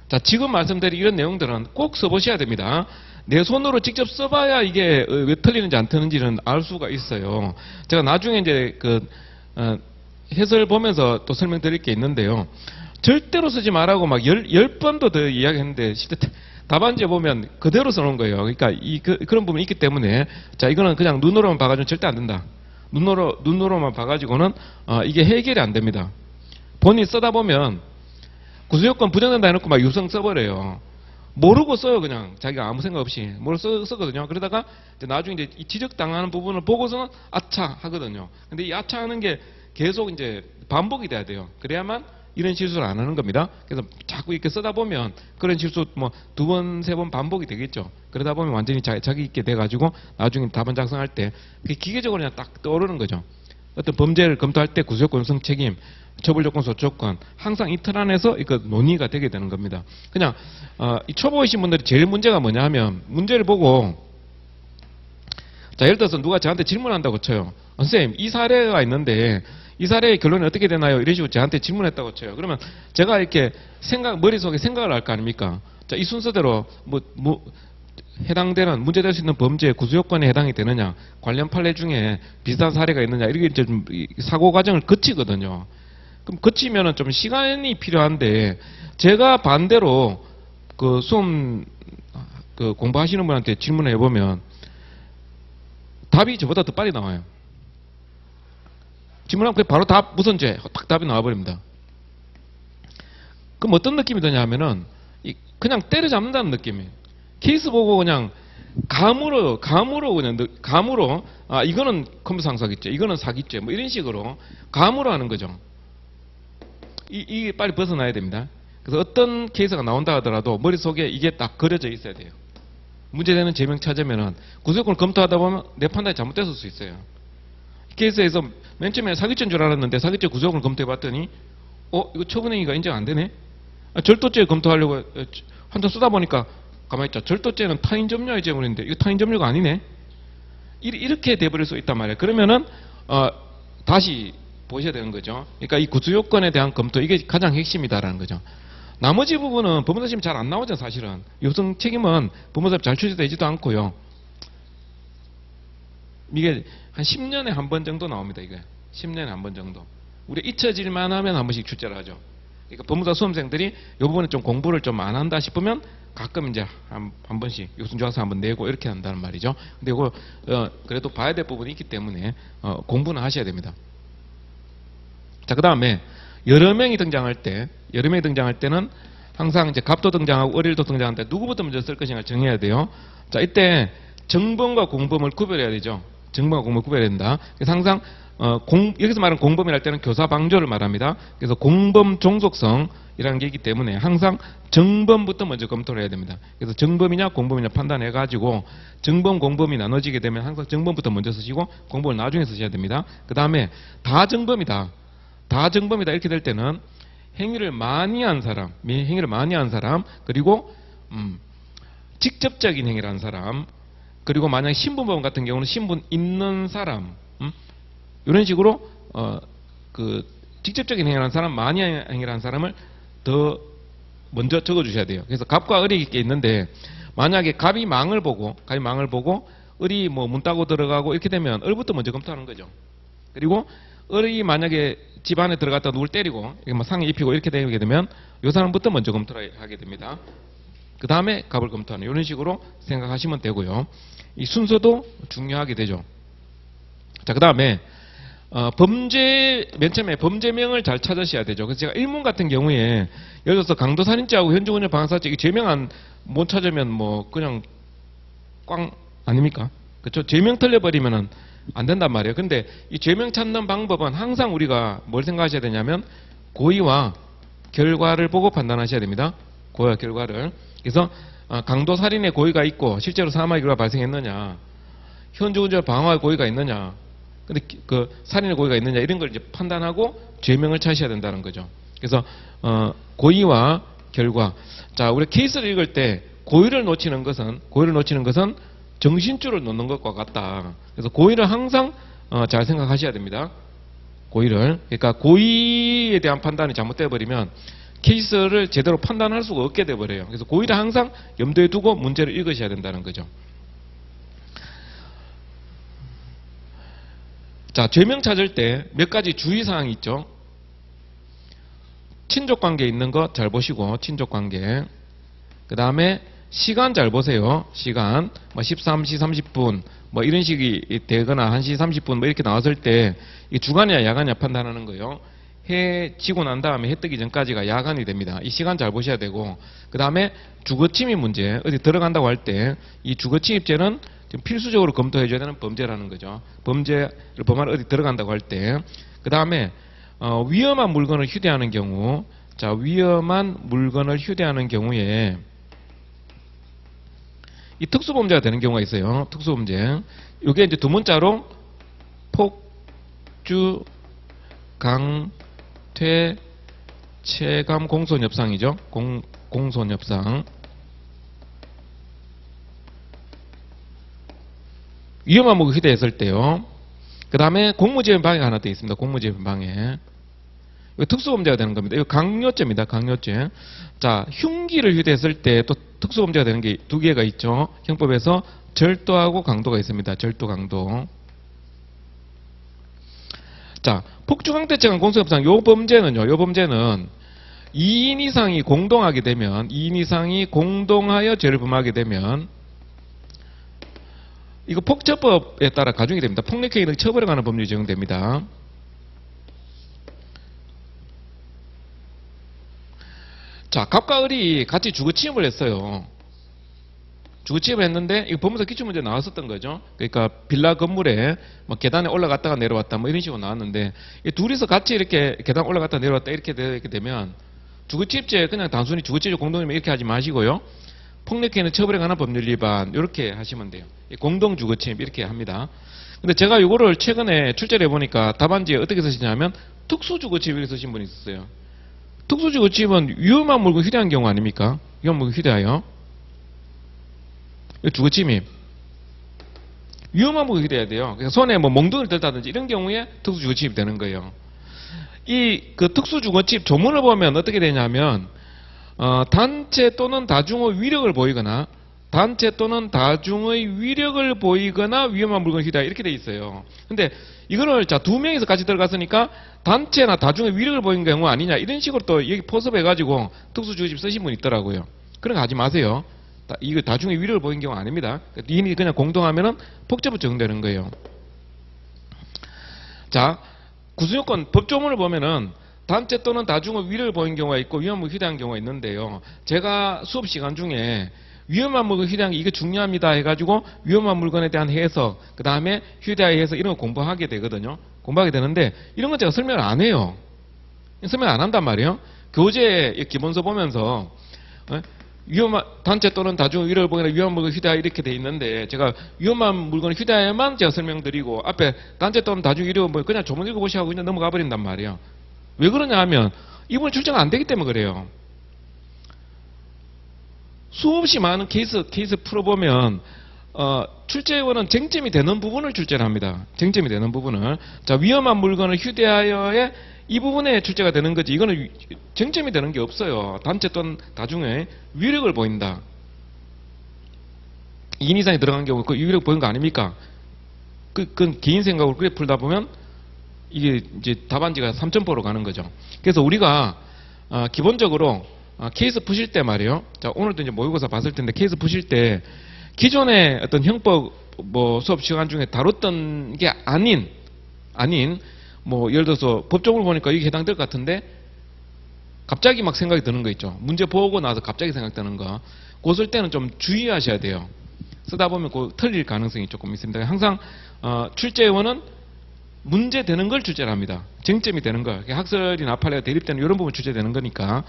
자, 지금 말씀드린 이런 내용들은 꼭 써보셔야 됩니다. 내 손으로 직접 써봐야 이게 왜 틀리는지 안 틀리는지는 알 수가 있어요. 제가 나중에 이제 해설 보면서 또 설명드릴 게 있는데요. 절대로 쓰지 말라고 막 10번도 더 이야기했는데 실제 답안지에 보면 그대로 써놓은 거예요. 그러니까 그런 부분이 있기 때문에 자, 이거는 그냥 눈으로만 봐가지고는 절대 안 된다. 눈으로만 봐가지고는 이게 해결이 안 됩니다. 본인이 쓰다 보면 구속요건 부정된다 해놓고 막 유성 써버려요. 모르고 써요. 그냥 자기가 아무 생각 없이 모르고 쓰거든요. 그러다가 이제 나중에 이제 이 지적당하는 부분을 보고서는 아차 하거든요. 근데 이 아차 하는 게 계속 이제 반복이 돼야 돼요. 그래야만 이런 실수를 안 하는 겁니다. 그래서 자꾸 이렇게 쓰다 보면 그런 실수 뭐 2번, 3번 반복이 되겠죠. 그러다 보면 완전히 자기 있게 돼가지고 나중에 답안 작성할 때 그게 기계적으로 그냥 딱 떠오르는 거죠. 어떤 범죄를 검토할 때 구속권, 우선 책임, 처벌조건, 소조건 항상 이 틀 안에서 이거 논의가 되게 되는 겁니다. 그냥 이 초보이신 분들이 제일 문제가 뭐냐 하면 문제를 보고 자 예를 들어서 누가 저한테 질문한다고 쳐요. 선생님 이 사례가 있는데 이 사례의 결론이 어떻게 되나요? 이런 식으로 저한테 질문했다고 쳐요. 그러면 제가 이렇게 머릿속에 생각을 할 거 아닙니까? 자, 이 순서대로 해당되는 문제될 수 있는 범죄의 구수요건에 해당이 되느냐, 관련 판례 중에 비슷한 사례가 있느냐, 이렇게 이제 좀 사고 과정을 거치거든요. 그럼 거치면은 좀 시간이 필요한데, 제가 반대로 그 수험 공부하시는 분한테 질문을 해보면 답이 저보다 더 빨리 나와요. 질문하면 바로 답, 무슨 죄? 딱 답이 나와버립니다. 그럼 어떤 느낌이 드냐 하면은, 그냥 때려잡는다는 느낌이에요. 케이스 보고 그냥 감으로, 이거는 컴퓨터 사기죄, 이거는 사기죄, 뭐 이런 식으로 감으로 하는 거죠. 이게 빨리 벗어나야 됩니다. 그래서 어떤 케이스가 나온다 하더라도 머릿속에 이게 딱 그려져 있어야 돼요. 문제되는 죄명 찾으면은 구속권을 검토하다 보면 내 판단이 잘못됐을 수 있어요. 케이스에서 맨 처음에 사기죄인 줄 알았는데 사기죄 구속을 검토해봤더니 이거 처분행위가 인정 안 되네? 절도죄 검토하려고 한참 쓰다 보니까 가만히 있자. 절도죄는 타인점유의 죄물인데 이거 타인점유가 아니네? 이렇게 돼버릴 수 있단 말이에요. 그러면은 다시 보셔야 되는 거죠. 그러니까 이 구속요건에 대한 검토 이게 가장 핵심이다라는 거죠. 나머지 부분은 법무사님 잘 안 나오죠 사실은. 요성 책임은 법무사님 잘 출제되지도 않고요. 이게 한 10년에 한 번 정도 나옵니다. 이게 10년에 한 번 정도. 우리 잊혀질만 하면 한 번씩 출제를 하죠. 그러니까 법무사 수험생들이 이 부분에 좀 공부를 좀 안 한다 싶으면 가끔 이제 한 번씩 요순조항서 한번 내고 이렇게 한다는 말이죠. 근데 이거 그래도 봐야 될 부분이 있기 때문에 공부는 하셔야 됩니다. 자, 그 다음에 여러 명이 등장할 때는 항상 이제 갑도 등장하고 을일도 등장하는데 누구부터 먼저 쓸 것인가 정해야 돼요. 자, 이때 정범과 공범을 구별해야 되죠. 정범과 공범을 구별해야 된다. 그래서 항상 여기서 말하는 공범이랄 때는 교사 방조를 말합니다. 그래서 공범 종속성이라는 게 있기 때문에 항상 정범부터 먼저 검토를 해야 됩니다. 그래서 정범이냐 공범이냐 판단해 가지고 정범 공범이 나눠지게 되면 항상 정범부터 먼저 쓰시고 공범을 나중에 쓰셔야 됩니다. 그 다음에 다 정범이다 이렇게 될 때는 행위를 많이 한 사람, 그리고 직접적인 행위를 한 사람, 그리고 만약 신분범 같은 경우는 신분 있는 사람, 이런 식으로 직접적인 행위를 한 사람, 많이 행위를 한 사람을 더 먼저 적어주셔야 돼요. 그래서 갑과 을이 있게 있는데 만약에 갑이 망을 보고 을이 뭐 문 따고 들어가고 이렇게 되면 을부터 먼저 검토하는 거죠. 그리고 을이 만약에 집 안에 들어갔다 누굴 때리고 뭐 상에 입히고 이렇게 되게 되면 이 사람부터 먼저 검토를 하게 됩니다. 그 다음에 갑을 검토하는 이런 식으로 생각하시면 되고요. 이 순서도 중요하게 되죠. 자, 그 다음에 맨 처음에 범죄명을 잘 찾으셔야 되죠. 그래서 제가 일문 같은 경우에 예를 들어서 강도살인죄하고 현주운전 방사죄 죄명 못 찾으면 뭐 그냥 꽝 아닙니까? 그렇죠? 죄명 틀려버리면은 안 된단 말이에요. 근데 이 죄명 찾는 방법은 항상 우리가 뭘 생각하셔야 되냐면 고의와 결과를 보고 판단하셔야 됩니다. 고의와 결과를. 그래서 강도살인의 고의가 있고 실제로 사망의 결과가 발생했느냐, 현주운전 방화의 고의가 있느냐, 근데 그 살인의 고의가 있느냐 이런 걸 이제 판단하고 죄명을 찾으셔야 된다는 거죠. 그래서 고의와 결과. 자, 우리 케이스를 읽을 때 고의를 놓치는 것은 정신줄을 놓는 것과 같다. 그래서 고의를 항상 잘 생각하셔야 됩니다. 고의를. 그러니까 고의에 대한 판단이 잘못돼 버리면 케이스를 제대로 판단할 수가 없게 돼 버려요. 그래서 고의를 항상 염두에 두고 문제를 읽으셔야 된다는 거죠. 자, 죄명 찾을 때 몇 가지 주의사항이 있죠. 친족관계 있는 거 잘 보시고, 친족관계. 그 다음에 시간 잘 보세요. 시간. 뭐 13시 30분, 뭐 이런 식이 되거나 1시 30분 뭐 이렇게 나왔을 때 이게 주간이냐 야간이냐 판단하는 거예요. 해 지고 난 다음에 해 뜨기 전까지가 야간이 됩니다. 이 시간 잘 보셔야 되고, 그 다음에 주거침입 문제. 어디 들어간다고 할 때 이 주거침입죄는 지금 필수적으로 검토해줘야 되는 범죄라는 거죠. 범죄를 범하러 어디 들어간다고 할 때. 그 다음에 위험한 물건을 휴대하는 경우, 자, 위험한 물건을 휴대하는 경우에 이 특수범죄가 되는 경우가 있어요. 특수범죄. 이게 이제 두 문자로 폭주, 강퇴, 체감, 공손협상이죠. 공손협상. 위험한 물건 휴대했을 때요. 그 다음에 공무집행 방해가 하나 되어 있습니다. 공무집행 방해. 이거 특수범죄가 되는 겁니다. 이거 강요죄입니다. 강요죄. 자, 흉기를 휴대했을 때 또 특수범죄가 되는 게 두 개가 있죠. 형법에서 절도하고 강도가 있습니다. 절도, 강도. 자, 폭주강퇴체감 공소협상 요 범죄는요. 요 범죄는 2인 이상이 공동하게 되면 2인 이상이 공동하여 죄를 범하게 되면 이거 폭처법에 따라 가중이 됩니다. 폭력행위 등 처벌에 관한 법률이 적용됩니다. 자, 갑과 을이 같이 주거침입을 했어요. 주거침입을 했는데 이거 법무사 기출문제 나왔었던 거죠. 그러니까 빌라 건물에 뭐 계단에 올라갔다가 내려왔다 뭐 이런 식으로 나왔는데 이 둘이서 같이 이렇게 계단 올라갔다 내려왔다 이렇게 되면 주거침입죄 그냥 단순히 주거침입 공동이면 이렇게 하지 마시고요. 폭력행위는 처벌에 관한 법률 위반 이렇게 하시면 돼요. 공동주거침입 이렇게 합니다. 근데 제가 이거를 최근에 출제를 해보니까 답안지에 어떻게 쓰시냐면 특수주거침입 이렇게 쓰신 분이 있었어요. 특수주거침입은 위험한 물건 휴대한 경우 아닙니까? 위험한 물건 휴대하여 주거침입 위험한 물건 휴대해야 돼요. 그래서 손에 뭐 몽둥이를 들다든지 이런 경우에 특수주거침입 되는 거예요. 이 그 특수주거침입 조문을 보면 어떻게 되냐면 단체 또는 다중의 위력을 보이거나 단체 또는 다중의 위력을 보이거나 위험한 물건 휴대하여 이렇게 돼 있어요. 근데 이거를 자, 두 명이서 같이 들어갔으니까 단체나 다중의 위력을 보이는 경우 아니냐 이런 식으로 또 여기 포섭해 가지고 특수주거침입 쓰신 분이 있더라고요. 그런 거 하지 마세요. 이거 다중의 위력을 보이는 경우 아닙니다. 이미 그냥 공동하면은 폭처법 적용되는 거예요. 자, 구성요건 법조문을 보면은 단체 또는 다중의 위력을 보이는 경우가 있고 위험한 물건 휴대한 경우가 있는데요. 제가 수업 시간 중에 위험한 물건 휴대한 게 이게 중요합니다 해가지고 위험한 물건에 대한 해석, 그 다음에 휴대의 해석 이런 거 공부하게 되거든요. 공부하게 되는데 이런 건 제가 설명을 안 해요. 설명 안 한단 말이에요. 교재 기본서 보면서 위험한 단체 또는 다중의 위력을 보이거나 위험한 물건 휴대하여 이렇게 돼 있는데 제가 위험한 물건을 휴대하여만 제가 설명드리고 앞에 단체 또는 다중의 위력을 뭐 그냥 조문 읽어보시고 그냥 넘어가 버린단 말이에요. 왜 그러냐 하면 이분이 출제가 안 되기 때문에 그래요. 수없이 많은 케이스 풀어보면 출제원은 쟁점이 되는 부분을 출제를 합니다. 쟁점이 되는 부분을. 자, 위험한 물건을 휴대하여의 이 부분에 출제가 되는 거지. 이거는 쟁점이 되는 게 없어요. 단체 또는 다중의 위력을 보인다. 2인 이상이 들어간 경우 그 위력 보이는 거 아닙니까? 그건 개인 생각으로 그래 풀다 보면 이게 이제 답안지가 3점포로 가는 거죠. 그래서 우리가 기본적으로 케이스 푸실 때 말이에요. 자, 오늘도 이제 모의고사 봤을 텐데 케이스 푸실 때 기존의 어떤 형법 뭐 수업 시간 중에 다뤘던 게 아닌 뭐 예를 들어서 법조문을 보니까 이게 해당될 것 같은데 갑자기 막 생각이 드는 거 있죠. 문제 보고 나서 갑자기 생각드는 거. 그거 쓸 때는 좀 주의하셔야 돼요. 쓰다 보면 그 틀릴 가능성이 조금 있습니다. 항상 출제원은 문제 되는 걸 출제를 합니다. 쟁점이 되는 거. 학설이나 판례가 대립되는 이런 부분 출제되는 거니까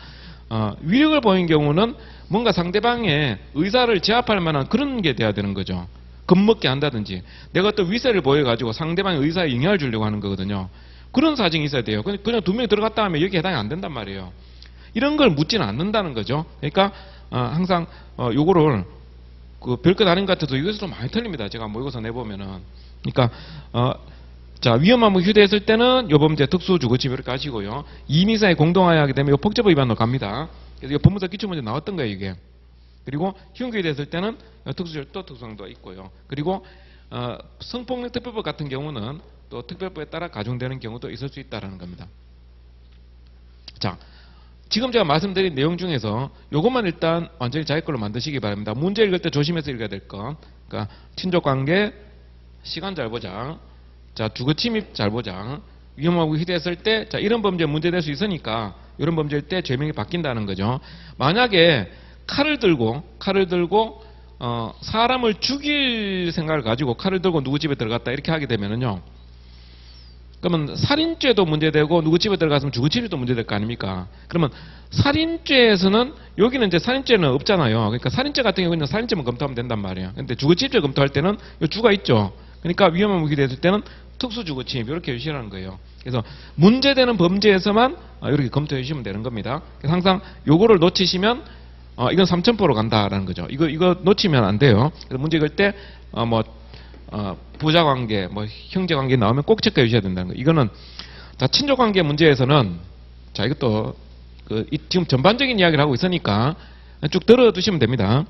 위력을 보이는 경우는 뭔가 상대방의 의사를 제압할 만한 그런 게 돼야 되는 거죠. 겁먹게 한다든지 내가 또 위세를 보여가지고 상대방의 의사에 영향을 주려고 하는 거거든요. 그런 사정이 있어야 돼요. 그냥 두 명이 들어갔다 하면 여기 해당이 안 된단 말이에요. 이런 걸 묻지는 않는다는 거죠. 그러니까 항상 요거를 그 별것 아닌 것 같아도 이것으로 많이 틀립니다. 제가 모의고사 내보면은. 그러니까 자, 위험한 물건 휴대했을 때는 요 범죄 특수주거침입 이렇게 하시고요. 2인 이상이 공동하여 하게 되면 요 폭처법 위반으로 갑니다. 그래서 이 법무사 기출문제 나왔던 거예요, 이게. 그리고 흉기 휴대했을 때는 특수절도 특수강도가 있고요. 그리고 성폭력 특별법 같은 경우는 또 특별법에 따라 가중되는 경우도 있을 수 있다는 겁니다. 자, 지금 제가 말씀드린 내용 중에서 요것만 일단 완전히 자기 걸로 만드시기 바랍니다. 문제 읽을 때 조심해서 읽어야 될 것. 그러니까 친족관계, 시간 잘 보자. 자, 주거침입 잘 보자. 위험하고 휴대했을 때, 자, 이런 범죄 문제될 수 있으니까 이런 범죄일 때 죄명이 바뀐다는 거죠. 만약에 칼을 들고 사람을 죽일 생각을 가지고 칼을 들고 누구 집에 들어갔다 이렇게 하게 되면은요, 그러면 살인죄도 문제되고 누구 집에 들어갔으면 주거침입도 문제될 거 아닙니까? 그러면 살인죄에서는 여기는 이제 살인죄는 없잖아요. 그러니까 살인죄 같은 경우는 살인죄만 검토하면 된단 말이에요. 근데 주거침입죄 검토할 때는 요 주가 있죠. 그러니까 위험한 무기 됐을 때는 특수주거침입 이렇게 유시하는 거예요. 그래서 문제되는 범죄에서만 이렇게 검토해 주시면 되는 겁니다. 그래서 항상 요거를 놓치시면 이건 3,000%로 간다라는 거죠. 이거 놓치면 안 돼요. 그래서 문제 걸 때 부자관계, 형제관계 나오면 꼭 체크해 주셔야 된다는 거예요. 이거는 자 친족관계 문제에서는 자 이것도 지금 전반적인 이야기를 하고 있으니까 쭉 들어두시면 됩니다.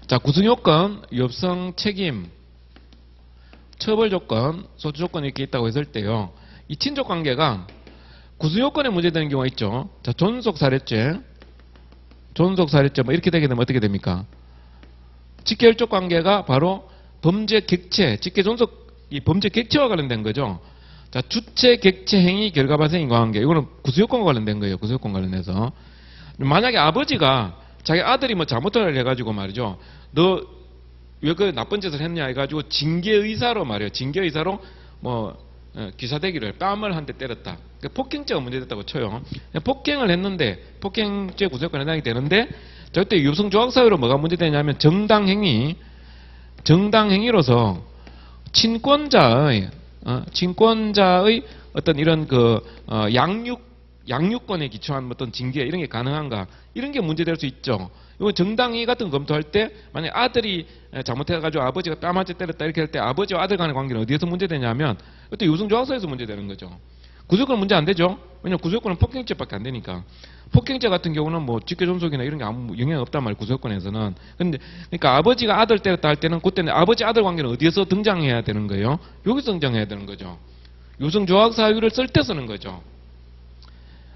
자 구성요건, 위협성, 책임, 처벌조건, 소추조건 이렇게 있다고 했을 때요. 이 친족관계가 구성요건에 문제되는 경우가 있죠. 자 존속살해죄 이렇게 되게 되면 어떻게 됩니까? 직계혈족 관계가 바로 범죄 객체, 직계존속 이 범죄 객체와 관련된 거죠. 자 주체 객체 행위 결과 발생 인과관계 이거는 구수요건과 관련된 거예요. 구수요건 관련해서 만약에 아버지가 자기 아들이 잘못을 해가지고 말이죠. 너 왜 그 나쁜 짓을 했냐 해가지고 징계의사로 말이에요. 징계의사로 기사대기를 뺨을 한 대 때렸다. 그러니까 폭행죄가 문제됐다고 쳐요. 폭행을 했는데 폭행죄 구성요건에 해당이 되는데 절대 유성조학사유로 뭐가 문제되냐면 정당행위로서 친권자의 어떤 이런 양육권에 기초한 어떤 징계 이런 게 가능한가 이런 게 문제될 수 있죠. 이거 정당행위 같은 거 검토할 때 만약 아들이 잘못해가지고 아버지가 뺨 한 대 때렸다 이렇게 할 때 아버지와 아들 간의 관계는 어디에서 문제되냐면 그때 유성조학사에서 문제되는 거죠. 구속권은 문제 안 되죠. 왜냐면 구속권은 폭행죄밖에 안 되니까. 폭행죄 같은 경우는 직계존속이나 이런 게 아무 영향이 없단 말이에요. 구속권에서는. 그러니까 아버지가 아들 때렸다 할 때는 그때는 아버지 아들 관계는 어디에서 등장해야 되는 거예요? 여기서 등장해야 되는 거죠. 유성조학사유를 쓸 때 쓰는 거죠.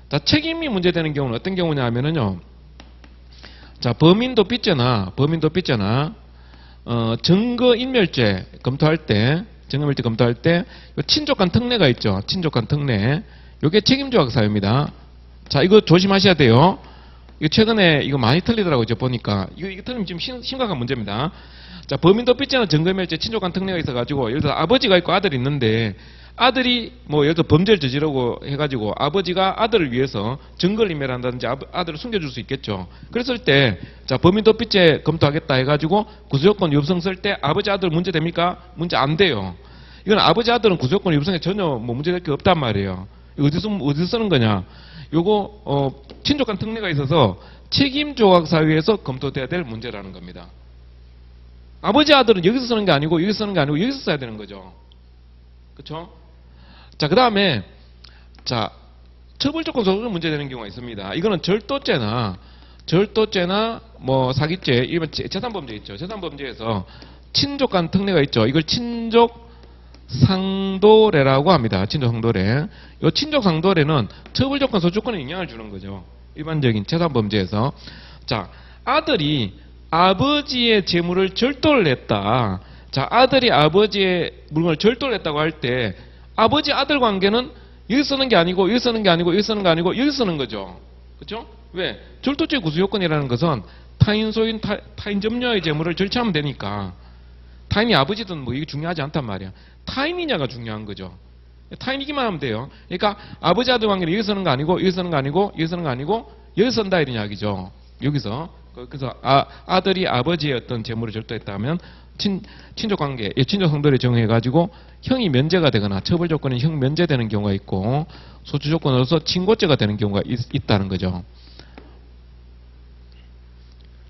자, 책임이 문제되는 경우는 어떤 경우냐 하면은요. 자, 범인도피죄나 증거인멸죄 검토할 때 친족간 특례가 있죠. 친족간 특례. 이게 책임조학 사유입니다. 자, 이거 조심하셔야 돼요. 이거 최근에 이거 많이 틀리더라고요. 저 보니까. 이거 틀리면 지금 심각한 문제입니다. 자, 범인도피죄나 증거인멸죄 친족간 특례가 있어가지고 예를 들어 아버지가 있고 아들이 있는데 아들이 예를 들어 범죄를 저지르고 해가지고 아버지가 아들을 위해서 증거를 인멸한다든지 아들을 숨겨줄 수 있겠죠. 그랬을 때 자 범인도피죄 검토하겠다 해가지고 구속권 유효성 쓸 때 아버지 아들 문제 됩니까? 문제 안 돼요. 이건 아버지 아들은 구속권 유효성에 전혀 문제될 게 없단 말이에요. 어디서 쓰는 거냐? 요거 친족간 특례가 있어서 책임조각 사유에서 검토돼야 될 문제라는 겁니다. 아버지 아들은 여기서 쓰는 게 아니고 여기서 쓰는 게 아니고 여기서 써야 되는 거죠. 그렇죠? 자, 그 다음에 자 처벌조건 소송이 문제되는 경우가 있습니다. 이거는 절도죄나 사기죄, 이런 재산범죄 있죠. 재산범죄에서 친족간 특례가 있죠. 이걸 친족상도례라고 합니다. 친족상도례. 이 친족상도례는 처벌조건 소추권에 영향을 주는 거죠. 일반적인 재산범죄에서. 자, 아들이 아버지의 재물을 절도를 했다. 자, 아들이 아버지의 물건을 절도를 했다고 할 때 아버지 아들 관계는 여기 쓰는 게 아니고 여기 쓰는 게 아니고 여기 쓰는 게 아니고 여기 쓰는 거죠. 그렇죠? 왜? 절도죄 구수요건이라는 것은 타인 소유인 타인 점유의 재물을 절취하면 되니까 타인이 아버지든 이게 중요하지 않단 말이야. 타인이냐가 중요한 거죠. 타인이기만 하면 돼요. 그러니까 아버지 아들 관계는 여기 쓰는 거 아니고 여기 쓰는 거 아니고 여기 쓰는 거 아니고 여기 쓴다 이런 이야기죠. 여기서 그래서 아들이 아버지의 어떤 재물을 절도했다 하면 친족관계, 친족상도를 정해가지고 형이 면제가 되거나 처벌조건이 형 면제되는 경우가 있고 소추조건으로서 친고죄가 되는 경우가 있다는 거죠.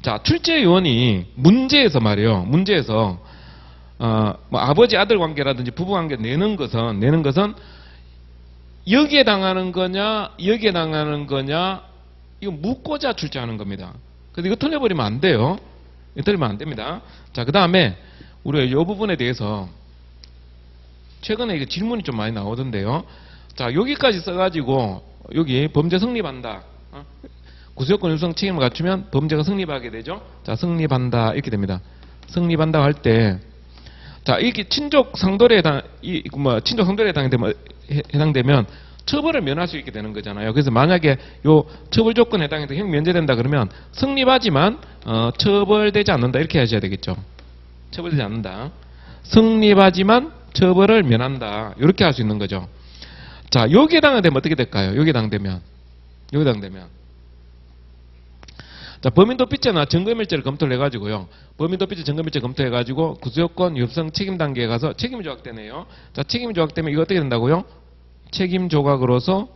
자, 출제요원이 문제에서 말이에요. 문제에서 아버지 아들 관계라든지 부부 관계 내는 것은 여기에 당하는 거냐 이거 묻고자 출제하는 겁니다. 그래서 이거 틀려버리면 안 돼요. 이거 틀리면 안 됩니다. 자, 그 다음에 우리가 이 부분에 대해서 최근에 이거 질문이 좀 많이 나오던데요. 자, 여기까지 써가지고 여기 범죄 성립한다. 구속권 유성 책임을 갖추면 범죄가 성립하게 되죠. 자, 성립한다 이렇게 됩니다. 성립한다 할 때, 자, 이렇게 친족 상도례에 해당되면 처벌을 면할 수 있게 되는 거잖아요. 그래서 만약에 요 처벌 조건에 해당해서 형 면제된다 그러면 성립하지만 처벌되지 않는다 이렇게 하셔야 되겠죠. 처벌되지 않는다. 성립하지만 처벌을 면한다. 이렇게 할 수 있는 거죠. 자, 여기에 해당되면 어떻게 될까요? 여기에 해당되면. 자, 범인도피죄나 증거밀죄를 검토를 해가지고요. 범인도피죄, 증거밀죄 검토해가지고 구속권 유효성 책임 단계에 가서 책임이 조각되네요. 자, 책임이 조각되면 이거 어떻게 된다고요? 책임 조각으로서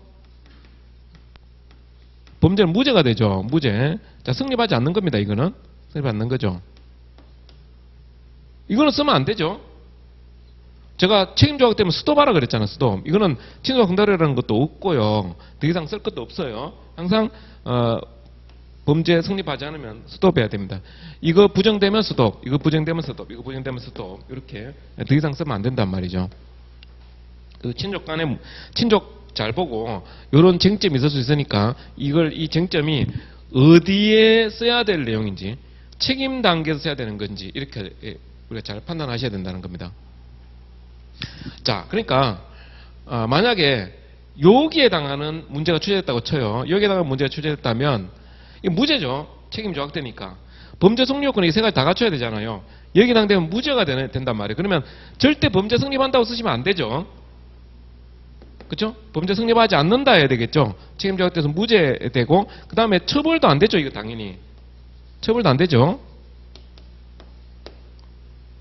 범죄는 무죄가 되죠. 무죄. 자, 성립하지 않는 겁니다. 이거는 성립 않는 거죠. 이거는 쓰면 안 되죠. 제가 책임 조각되면 스톱하라 그랬잖아요. 스톱. 이거는 친소가 흥달이라는 것도 없고요. 더 이상 쓸 것도 없어요. 항상 범죄 성립하지 않으면 스톱해야 됩니다. 이거 부정되면 스톱, 이거 부정되면 스톱, 이거 부정되면 스톱. 이렇게 더 이상 쓰면 안 된단 말이죠. 그 친족 간에 친족 잘 보고 이런 쟁점이 있을 수 있으니까 이 쟁점이 어디에 써야 될 내용인지 책임 단계에서 써야 되는 건지 이렇게 우리가 잘 판단하셔야 된다는 겁니다. 자, 그러니까 만약에 여기에 해당하는 문제가 추재됐다고 쳐요. 여기에 해당하는 문제가 추재됐다면 이게 무죄죠. 책임 조각되니까. 범죄 성립 요건이 세 가지 다 갖춰야 되잖아요. 여기에 해당되면 무죄가 된단 말이에요. 그러면 절대 범죄 성립한다고 쓰시면 안 되죠. 그렇죠? 범죄 성립하지 않는다 해야 되겠죠. 책임 조각돼서 무죄되고 그 다음에 처벌도 안 되죠. 이거 당연히. 처벌도 안 되죠.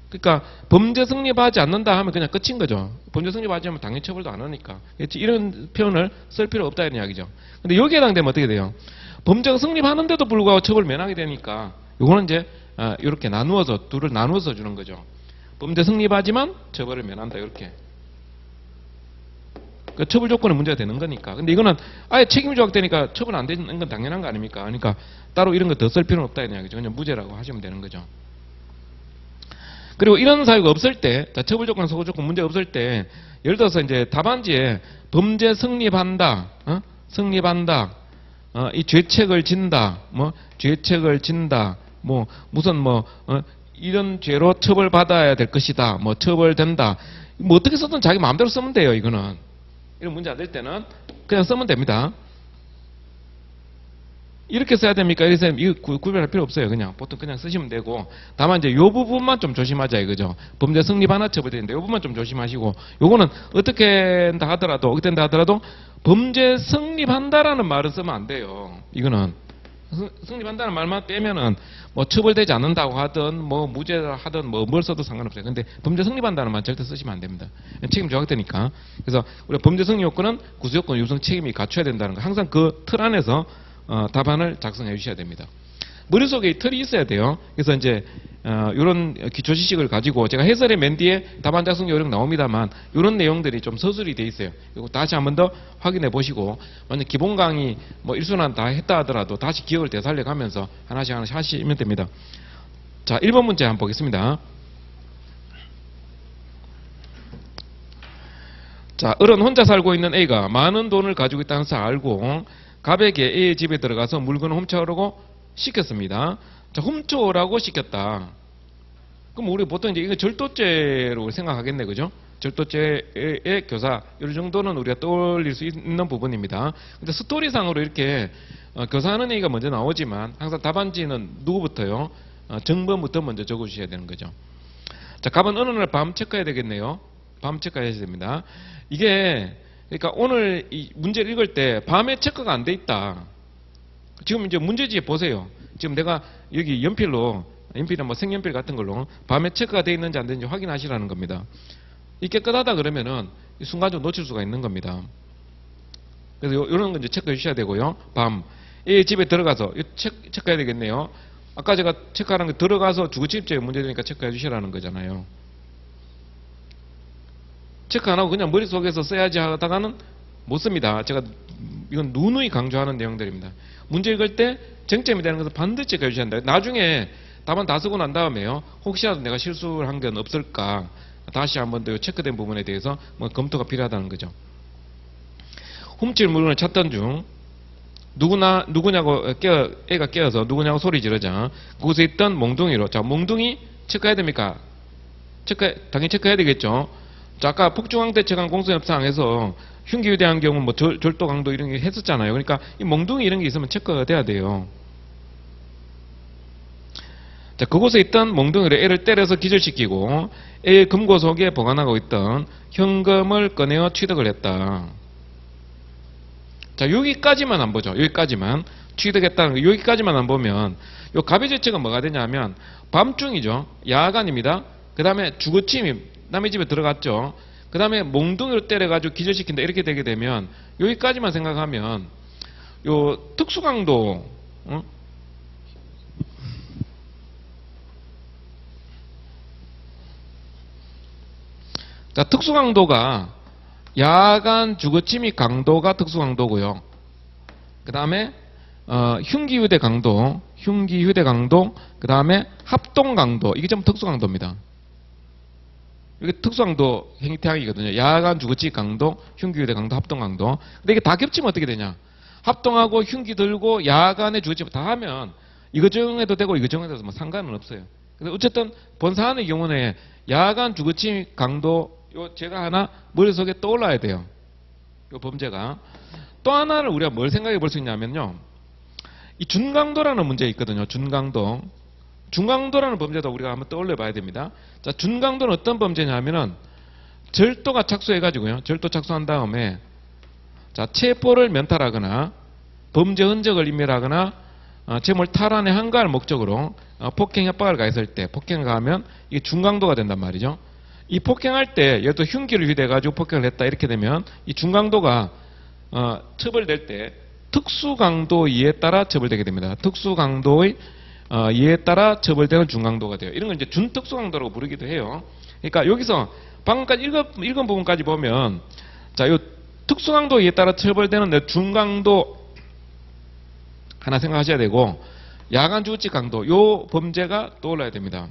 그러니까 범죄 성립하지 않는다 하면 그냥 끝인 거죠. 범죄 성립하지 않으면 당연히 처벌도 안 하니까. 이런 표현을 쓸 필요 없다 이런 이야기죠. 근데 여기에 해당되면 어떻게 돼요? 범죄가 성립하는데도 불구하고 처벌 면하게 되니까 이거는 이제 이렇게 나누어서 둘을 나누어서 주는 거죠. 범죄 성립하지만 처벌을 면한다 이렇게. 그 처벌 조건에 문제가 되는 거니까. 근데 이거는 아예 책임이 조각되니까 처벌 안 되는 건 당연한 거 아닙니까? 그러니까 따로 이런 거 더 쓸 필요는 없다 이런 이야기죠. 그냥 무죄라고 하시면 되는 거죠. 그리고 이런 사유가 없을 때, 자, 처벌 조건, 소거 조건 문제가 없을 때, 예를 들어서 이제 답안지에 범죄 성립한다, 성립한다, 이 죄책을 진다, 죄책을 진다, 무슨 이런 죄로 처벌받아야 될 것이다, 처벌된다. 어떻게 쓰든 자기 마음대로 쓰면 돼요, 이거는. 이런 문제 안 될 때는 그냥 쓰면 됩니다. 이렇게 써야 됩니까? 이렇게 써야 이거 구별할 필요 없어요. 그냥 보통 그냥 쓰시면 되고 다만 이제 요 부분만 좀 조심하자 이거죠. 범죄 성립 하나 처벌되는데 요 부분만 좀 조심하시고 요거는 어떻게 한다 하더라도 범죄 성립한다라는 말은 쓰면 안 돼요. 이거는 성립한다는 말만 빼면은 처벌되지 않는다고 하든 무죄를 하든 뭘 써도 상관없어요. 근데 범죄 성립한다는 말 절대 쓰시면 안 됩니다. 책임 조각되니까. 그래서 우리가 범죄 성립 요건은 구속권 유성 책임이 갖춰야 된다는 거. 항상 그 틀 안에서 답안을 작성해 주셔야 됩니다. 머릿속에 이 틀이 있어야 돼요. 그래서 이제 이런 기초 지식을 가지고 제가 해설의 맨 뒤에 답안 작성 요령 나옵니다만 이런 내용들이 좀 서술이 돼 있어요. 그리고 다시 한 번 더 확인해 보시고 만약 기본 강의 일순환 다 했다 하더라도 다시 기억을 되살려 가면서 하나씩 하시면 됩니다. 자, 1번 문제 한번 보겠습니다. 자, 어른 혼자 살고 있는 A가 많은 돈을 가지고 있다는 것을 알고 갑에게 A의 집에 들어가서 물건을 훔쳐오라고 시켰습니다. 자, 훔쳐오라고 시켰다. 그럼 우리 보통 이제 이거 절도죄로 생각하겠네, 그죠? 절도죄의 교사, 이 정도는 우리가 떠올릴 수 있는 부분입니다. 근데 스토리상으로 이렇게 교사하는 얘기가 먼저 나오지만 항상 답안지는 누구부터요? 정범부터 먼저 적어주셔야 되는 거죠. 자, 갑은 어느 날 밤 체크해야 되겠네요. 밤 체크해야 됩니다. 이게 그러니까 오늘 이 문제를 읽을 때 밤에 체크가 안 돼 있다. 지금 이제 문제지에 보세요. 지금 내가 여기 연필이나 색연필 같은 걸로 밤에 체크가 돼 있는지 안 되는지 확인하시라는 겁니다. 이 깨끗하다 그러면은 순간적으로 놓칠 수가 있는 겁니다. 그래서 이런 건 이제 체크해 주셔야 되고요. 밤 이 집에 들어가서 체크해야 되겠네요. 아까 제가 체크하는 거 들어가서 주거침입죄 문제되니까 체크해 주시라는 거잖아요. 체크 안 하고 그냥 머릿속에서 써야지 하다가는 못 씁니다. 제가 이건 누누이 강조하는 내용들입니다. 문제 읽을 때 쟁점이 되는 것은 반드시 체크해 주셔야 한다. 나중에 답안 다 쓰고 난 다음에요. 혹시라도 내가 실수를 한 건 없을까 다시 한번 더 체크된 부분에 대해서 검토가 필요하다는 거죠. 훔칠 물건을 찾던 중 누구냐고 애가 깨어서 누구냐고 소리 지르자 그곳에 있던 몽둥이로, 자, 몽둥이 체크해야 됩니까? 당연히 체크해야 되겠죠. 자, 아까 폭주강대책강 공소협상에서 흉기위대한 경우 절도 강도 이런 게 했었잖아요. 그러니까 이 몽둥이 이런 게 있으면 체크가 돼야 돼요. 자, 그곳에 있던 몽둥이로 애를 때려서 기절시키고 애의 금고 속에 보관하고 있던 현금을 꺼내어 취득을 했다. 자, 여기까지만 안 보죠. 여기까지만. 취득했다는 거, 여기까지만 안 보면, 요 갑의제책은 뭐가 되냐면, 밤중이죠. 야간입니다. 그 다음에 주거침입, 남의 집에 들어갔죠. 그 다음에 몽둥이로 때려가지고 기절시킨다. 이렇게 되게 되면, 여기까지만 생각하면, 요 특수강도, 자, 특수강도가 야간 주거침입 강도가 특수강도고요. 그 다음에 흉기휴대 강도, 그 다음에 합동 강도, 이게 전부 특수 강도입니다. 이게 특수 강도 행위태양이거든요. 야간 주거침입 강도, 흉기휴대 강도, 합동 강도. 근데 이게 다 겹치면 어떻게 되냐? 합동하고 흉기 들고 야간에 주거침입 다 하면 이거 정해도 되고 이거 정해도 뭐 상관은 없어요. 근데 어쨌든 본 사안의 경우는 야간 주거침입 강도, 요 제가 하나 머릿속에 떠올라야 돼요. 요 범죄가. 또 하나를 우리가 뭘 생각해 볼 수 있냐면요. 이 준강도라는 문제 있거든요. 준강도. 준강도라는 범죄도 우리가 한번 떠올려 봐야 됩니다. 자, 준강도는 어떤 범죄냐면은 절도가 착수해가지고요. 절도 착수한 다음에 자, 체포를 면탈하거나 범죄 흔적을 인멸하거나 재물 탈환에 한가할 목적으로 폭행 협박을 가했을 때 폭행을 가하면 이게 준강도가 된단 말이죠. 이 폭행할 때 예를 들어 흉기를 휴대해가지고 폭행을 했다 이렇게 되면 이 준강도가 처벌될 때 특수강도 이에 따라 처벌되게 됩니다. 특수강도의 이에 따라 처벌되는 준강도가 돼요. 이런 걸 이제 준특수강도라고 부르기도 해요. 그러니까 여기서 방금까지 읽은 부분까지 보면 자, 요 특수강도 이에 따라 처벌되는 준강도 하나 생각하셔야 되고 야간주거침입 강도 요 범죄가 떠올라야 됩니다.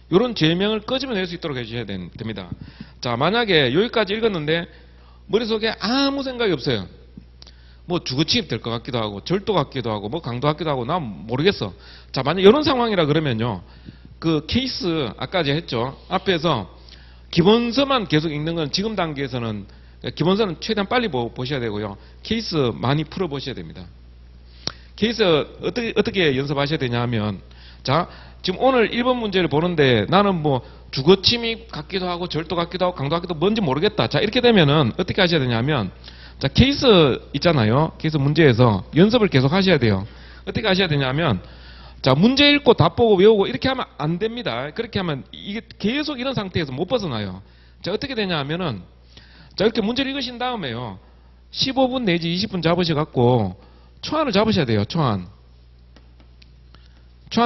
이런 죄명을 끄집어낼 수 있도록 해주셔야 됩니다. 자, 만약에 여기까지 읽었는데 머릿속에 아무 생각이 없어요. 뭐 주거침입 될 것 같기도 하고 절도 같기도 하고 뭐 강도 같기도 하고 난 모르겠어. 자, 만약 이런 상황이라 그러면요. 그 케이스 아까 제가 했죠. 앞에서 기본서만 계속 읽는 건 지금 단계에서는 기본서는 최대한 빨리 보셔야 되고요. 케이스 많이 풀어보셔야 됩니다. 케이스 어떻게 연습하셔야 되냐 하면 자, 지금 오늘 1번 문제를 보는데 나는 뭐 주거침입 같기도 하고 절도 같기도 하고 강도 같기도 하고 뭔지 모르겠다. 자, 이렇게 되면은 어떻게 하셔야 되냐면 자, 케이스 있잖아요. 케이스 문제에서 연습을 계속 하셔야 돼요. 어떻게 하셔야 되냐면 자, 문제 읽고 답 보고 외우고 이렇게 하면 안 됩니다. 그렇게 하면 이게 계속 이런 상태에서 못 벗어나요. 자, 어떻게 되냐 하면은 자, 이렇게 문제를 읽으신 다음에요. 15분 내지 20분 잡으셔갖고 초안을 잡으셔야 돼요. 초안을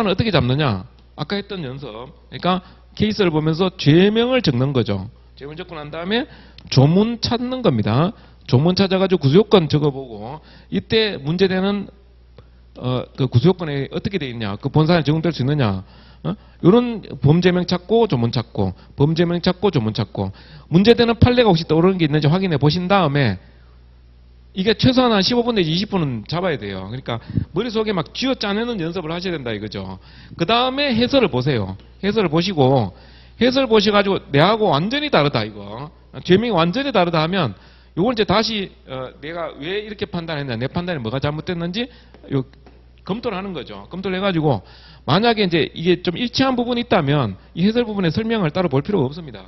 어떻게 잡느냐? 아까 했던 연습. 그러니까 케이스를 보면서 죄명을 적는 거죠. 죄명 적고 난 다음에 조문 찾는 겁니다. 조문 찾아가지고 구수요건 적어보고 이때 문제되는 그 구수요건에 어떻게 되어 있냐, 그 본사에 적용될 수 있느냐, 이런 범죄명 찾고 조문 찾고 범죄명 찾고 조문 찾고 문제되는 판례가 혹시 떠오르는 게 있는지 확인해 보신 다음에 이게 최소한 한 15분 내지 20분은 잡아야 돼요. 그러니까 머릿속에 막 쥐어 짜내는 연습을 하셔야 된다 이거죠. 그 다음에 해설을 보세요. 해설을 보시고 해설 보셔가지고 내하고 완전히 다르다 이거 죄명이 완전히 다르다 하면 요걸 이제 다시 내가 왜 이렇게 판단했냐, 내 판단이 뭐가 잘못됐는지 요 검토를 하는 거죠. 검토를 해가지고 만약에 이제 이게 좀 일치한 부분이 있다면 이 해설 부분의 설명을 따로 볼 필요가 없습니다.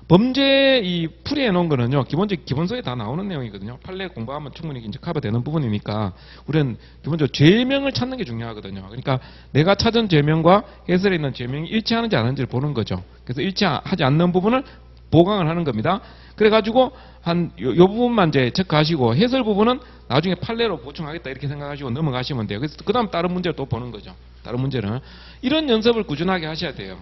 범죄 이 풀이해 놓은 거는요, 기본적으로 기본서에 다 나오는 내용이거든요. 판례 공부하면 충분히 이제 커버되는 부분이니까 우리는 기본적으로 죄명을 찾는 게 중요하거든요. 그러니까 내가 찾은 죄명과 해설에 있는 죄명이 일치하는지 안 하는지를 보는 거죠. 그래서 일치하지 않는 부분을 보강을 하는 겁니다. 그래가지고 한 요 부분만 이제 체크하시고 해설 부분은 나중에 판례로 보충하겠다 이렇게 생각하시고 넘어가시면 돼요. 그래서 그 다음 다른 문제를 또 보는 거죠. 다른 문제는 이런 연습을 꾸준하게 하셔야 돼요.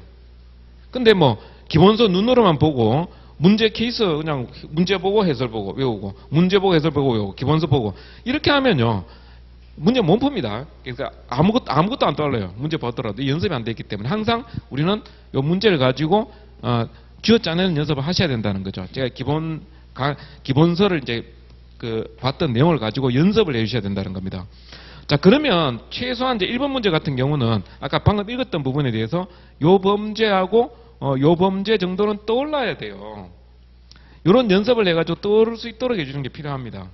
근데 뭐 기본서 눈으로만 보고 문제 케이스 그냥 문제 보고 해설 보고 외우고 문제 보고 해설 보고 외우고 기본서 보고 이렇게 하면요 문제 못 풉니다. 그러니까 아무것도 안 떠올라요. 문제 보더라도 연습이 안 돼 있기 때문에 항상 우리는 이 문제를 가지고 쥐어 짜내는 연습을 하셔야 된다는 거죠. 제가 기본서를 이제 그 봤던 내용을 가지고 연습을 해주셔야 된다는 겁니다. 자, 그러면 최소한 이제 1번 문제 같은 경우는 아까 방금 읽었던 부분에 대해서 요 범죄하고 요 범죄 정도는 떠올라야 돼요. 이런 연습을 해가지고 떠오를 수 있도록 해주는 게 필요합니다.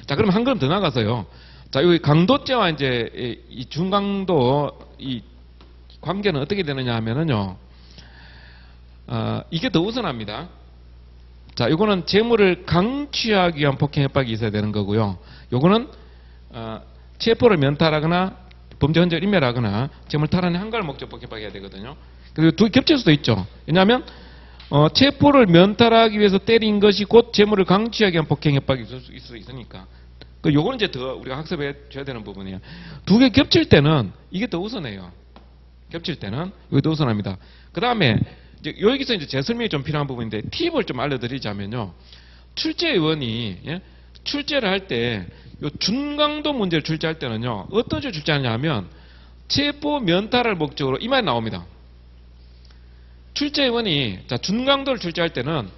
자, 그럼 한 걸음 더 나가서요. 자, 여기 강도죄와 이제 이 중강도 이 관계는 어떻게 되느냐 하면은요, 이게 더 우선합니다. 자, 요거는 재물을 강취하기 위한 폭행 협박이 있어야 되는 거고요. 요거는 체포를 면탈하거나 범죄 흔적을 인멸하거나 재물 탈환의 한가를 목적 폭행 협박이 해야 되거든요. 그리고 두 개 겹칠 수도 있죠. 왜냐하면 체포를 면탈하기 위해서 때린 것이 곧 재물을 강취하기 위한 폭행 협박이 있을 수 있으니까. 요거는 이제 더 우리가 학습해 줘야 되는 부분이에요. 두 개 겹칠 때는 이게 더 우선해요. 겹칠 때는 이게 더 우선합니다. 그 다음에 여기서 이제 제 설명이 좀 필요한 부분인데 팁을 좀 알려드리자면요. 출제위원이 출제를 할 때 준강도 문제를 출제할 때는요. 어떤 식으로 출제하냐 하면 체포 면탈을 목적으로 이 말이 나옵니다. 출제위원이 준강도를 출제할 때는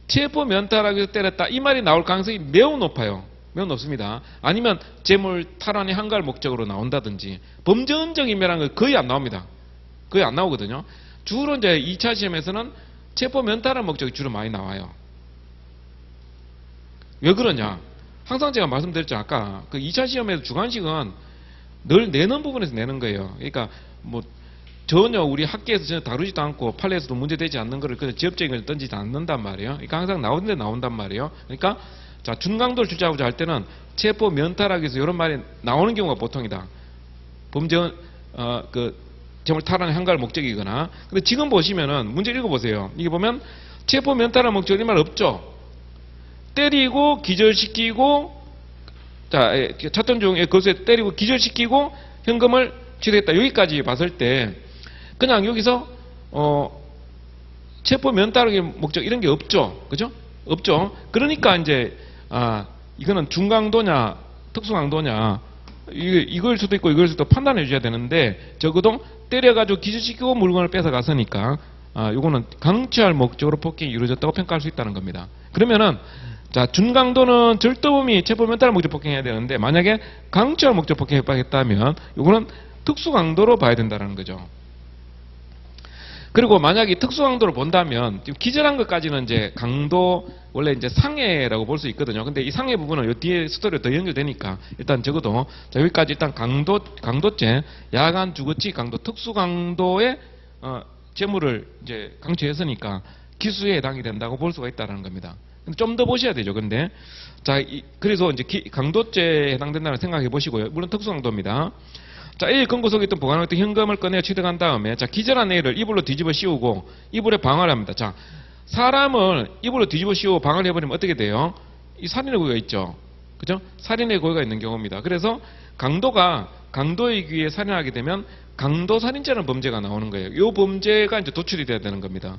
체포 면탈하기 위해서 때렸다 이 말이 나올 가능성이 매우 높아요. 매우 높습니다. 아니면 재물 탈환의 한가를 목적으로 나온다든지 범죄 흔적 인멸하는 거 거의 안 나옵니다. 거의 안 나오거든요. 주로 이제 2차 시험에서는 체포 면탈의 목적이 주로 많이 나와요. 왜 그러냐? 항상 제가 말씀드렸죠. 아까 그 2차 시험에서 주관식은 늘 내는 부분에서 내는 거예요. 그러니까 뭐 전혀 우리 학계에서 전혀 다루지도 않고 판례에서도 문제되지 않는 거를 그냥 지엽적인 걸 던지지 않는단 말이에요. 그러니까 항상 나오는데 나온단 말이에요. 그러니까 자, 준강도를 출제하고자 할 때는 체포 면탈하기 위해서 이런 말이 나오는 경우가 보통이다. 범죄 그 재물 탈환의 한가를 목적이거나. 근데 지금 보시면은 문제 읽어보세요. 이게 보면 체포 면탈의 목적 이 말 없죠. 때리고 기절시키고 자 찼던 중에 거기서 때리고 기절시키고 현금을 취득했다. 여기까지 봤을 때 그냥 여기서 체포 면탈의 목적 이런 게 없죠. 그죠? 없죠. 그러니까 이제 이거는 중강도냐 특수강도냐 이걸 수도 있고 이걸 수도 판단해 줘야 되는데 적어도 때려가지고 기절시키고 물건을 뺏어갔으니까 이거는 강취할 목적으로 폭행이 이루어졌다고 평가할 수 있다는 겁니다. 그러면은 자 준강도는 절도범이 체포 면탈 목적 폭행해야 되는데 만약에 강취할 목적 폭행 협박했다면 이거는 특수강도로 봐야 된다는 거죠. 그리고 만약에 특수강도를 본다면 지금 기절한 것까지는 이제 강도 원래 이제 상해라고 볼 수 있거든요. 근데 이 상해 부분은 요 뒤에 스토리가 더 연결되니까 일단 적어도 자 여기까지 일단 강도죄 야간 주거치 강도 특수강도의 재물을 이제 강취했으니까 기수에 해당이 된다고 볼 수가 있다는 겁니다. 근데 좀 더 보셔야 되죠. 근데 자 그래서 이제 강도죄에 해당된다는 생각해 보시고요. 물론 특수강도입니다. 자, A 금고 속에 있던 보관했던 현금을 꺼내 취득한 다음에 자 기절한 A를 이불로 뒤집어 씌우고 이불에 방화를 합니다. 자 사람을 이불로 뒤집어 씌우고 방화를 해버리면 어떻게 돼요? 이 살인의 고의가 있죠. 그죠? 살인의 고의가 있는 경우입니다. 그래서 강도가 강도에 의해 살인하게 되면 강도 살인죄라는 범죄가 나오는 거예요. 이 범죄가 이제 도출이 돼야 되는 겁니다.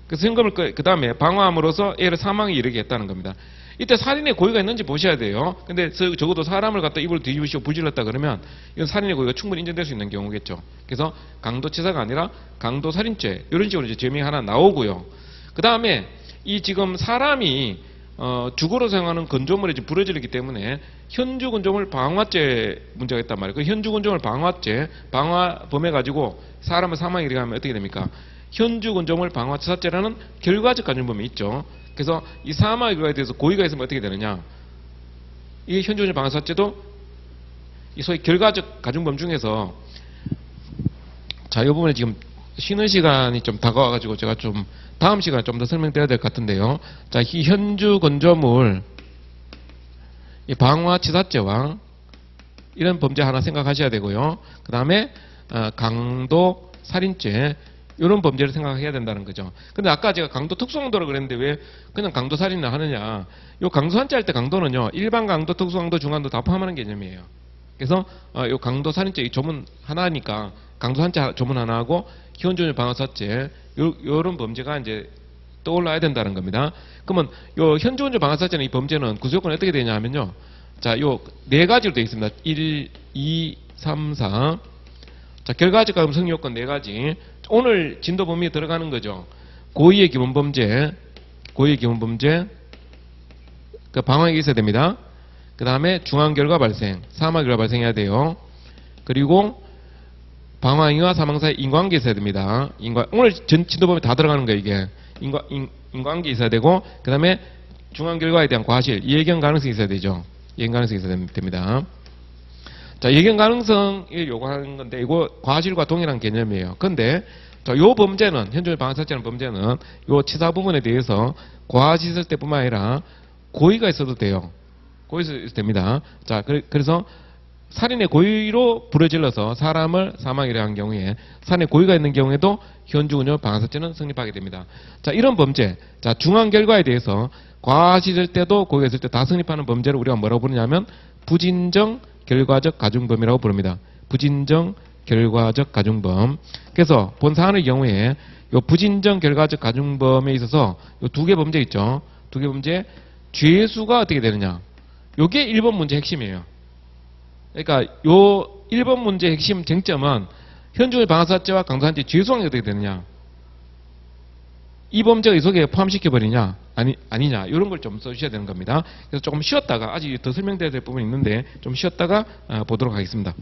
그래서 현금을 그 다음에 방화함으로써 A를 사망에 이르게 했다는 겁니다. 이때 살인의 고의가 있는지 보셔야 돼요. 근데 적어도 사람을 갖다 이불로 뒤집으시고 불질렀다 그러면 이건 살인의 고의가 충분히 인정될 수 있는 경우겠죠. 그래서 강도치사가 아니라 강도살인죄 이런 식으로 이제 죄명이 하나 나오고요. 그 다음에 이 지금 사람이 주거로 사용하는 건조물에 지금 불어지르기 때문에 현주건조물 방화죄 문제가 있단 말이에요. 그 현주건조물 방화죄 방화범해 가지고 사람을 사망에 이르게 하면 어떻게 됩니까? 현주건조물 방화치사죄라는 결과적 가중범이 있죠. 그래서 이 사망의 결과에 대해서 고의가 있으면 어떻게 되느냐? 이 현주건조물 방화치사죄도 이 소위 결과적 가중범 중에서 자, 이 부분에 지금 쉬는 시간이 좀 다가와가지고 제가 좀 다음 시간에 좀 더 설명드려야 될 것 같은데요. 자, 이 현주건조물 이 방화치사죄와 이런 범죄 하나 생각하셔야 되고요. 그 다음에 강도 살인죄 이런 범죄를 생각해야 된다는 거죠. 근데 아까 제가 강도 특수강도라고 그랬는데 왜 그냥 강도 살인을 하느냐? 요 강도 한자 할 때 강도는요 일반 강도, 특수강도, 중강도 다 포함하는 개념이에요. 그래서 요 강도 살인죄 이 조문 하나니까 강도 한자 조문 하나 하고 현주건조물 방화사죄 요런 범죄가 이제 떠올라야 된다는 겁니다. 그러면 요 현주건조물 방화사죄는 이 범죄는 구속요건이 어떻게 되냐면요. 자, 요 네 가지로 되어 있습니다. 1, 2, 3, 4. 자, 결과적 가중 성립요건 네 가지. 오늘 진도 범위에 들어가는 거죠. 고의의 기본범죄, 그 방황이 있어야 됩니다. 그 다음에 중앙결과 발생, 사망결과 발생해야 돼요. 그리고 방황이와 사망 사이 인과관계 있어야 됩니다. 오늘 전 진도 범위에 다 들어가는 거예요, 이게. 인과관계 있어야 되고, 그 다음에 중앙결과에 대한 과실, 이해경 가능성이 있어야 되죠. 예견 가능성이 있어야 됩니다. 자, 예견 가능성을 요구하는 건데 이거 과실과 동일한 개념이에요. 근데 자, 요 범죄는 현존의 방사죄라는 범죄는 요 치사 부분에 대해서 과실이 있을 때뿐만 아니라 고의가 있어도 돼요. 고의가 있어도 됩니다. 자, 그래서 살인의 고의로 불을 질러서 사람을 사망하게 한 경우에 살인의 고의가 있는 경우에도 현주운용 방사죄는 성립하게 됩니다. 자, 이런 범죄, 자, 중한 결과에 대해서 과실일 때도 고의가 있을 때 다 성립하는 범죄를 우리가 뭐라고 부르냐면 부진정 결과적 가중범이라고 부릅니다. 부진정 결과적 가중범. 그래서 본 사안의 경우에 요 부진정 결과적 가중범에 있어서 요 두 개 범죄 있죠. 두 개 범죄 죄수가 어떻게 되느냐. 요게 1번 문제 핵심이에요. 그러니까 요 1번 문제 핵심 쟁점은 현주의 방사죄와 강도산죄 죄수관계가 어떻게 되느냐. 이 범죄가 이 속에 포함시켜버리냐 아니냐 이런 걸 좀 써주셔야 되는 겁니다. 그래서 조금 쉬었다가 아직 더 설명돼야 될 부분이 있는데 좀 쉬었다가 보도록 하겠습니다.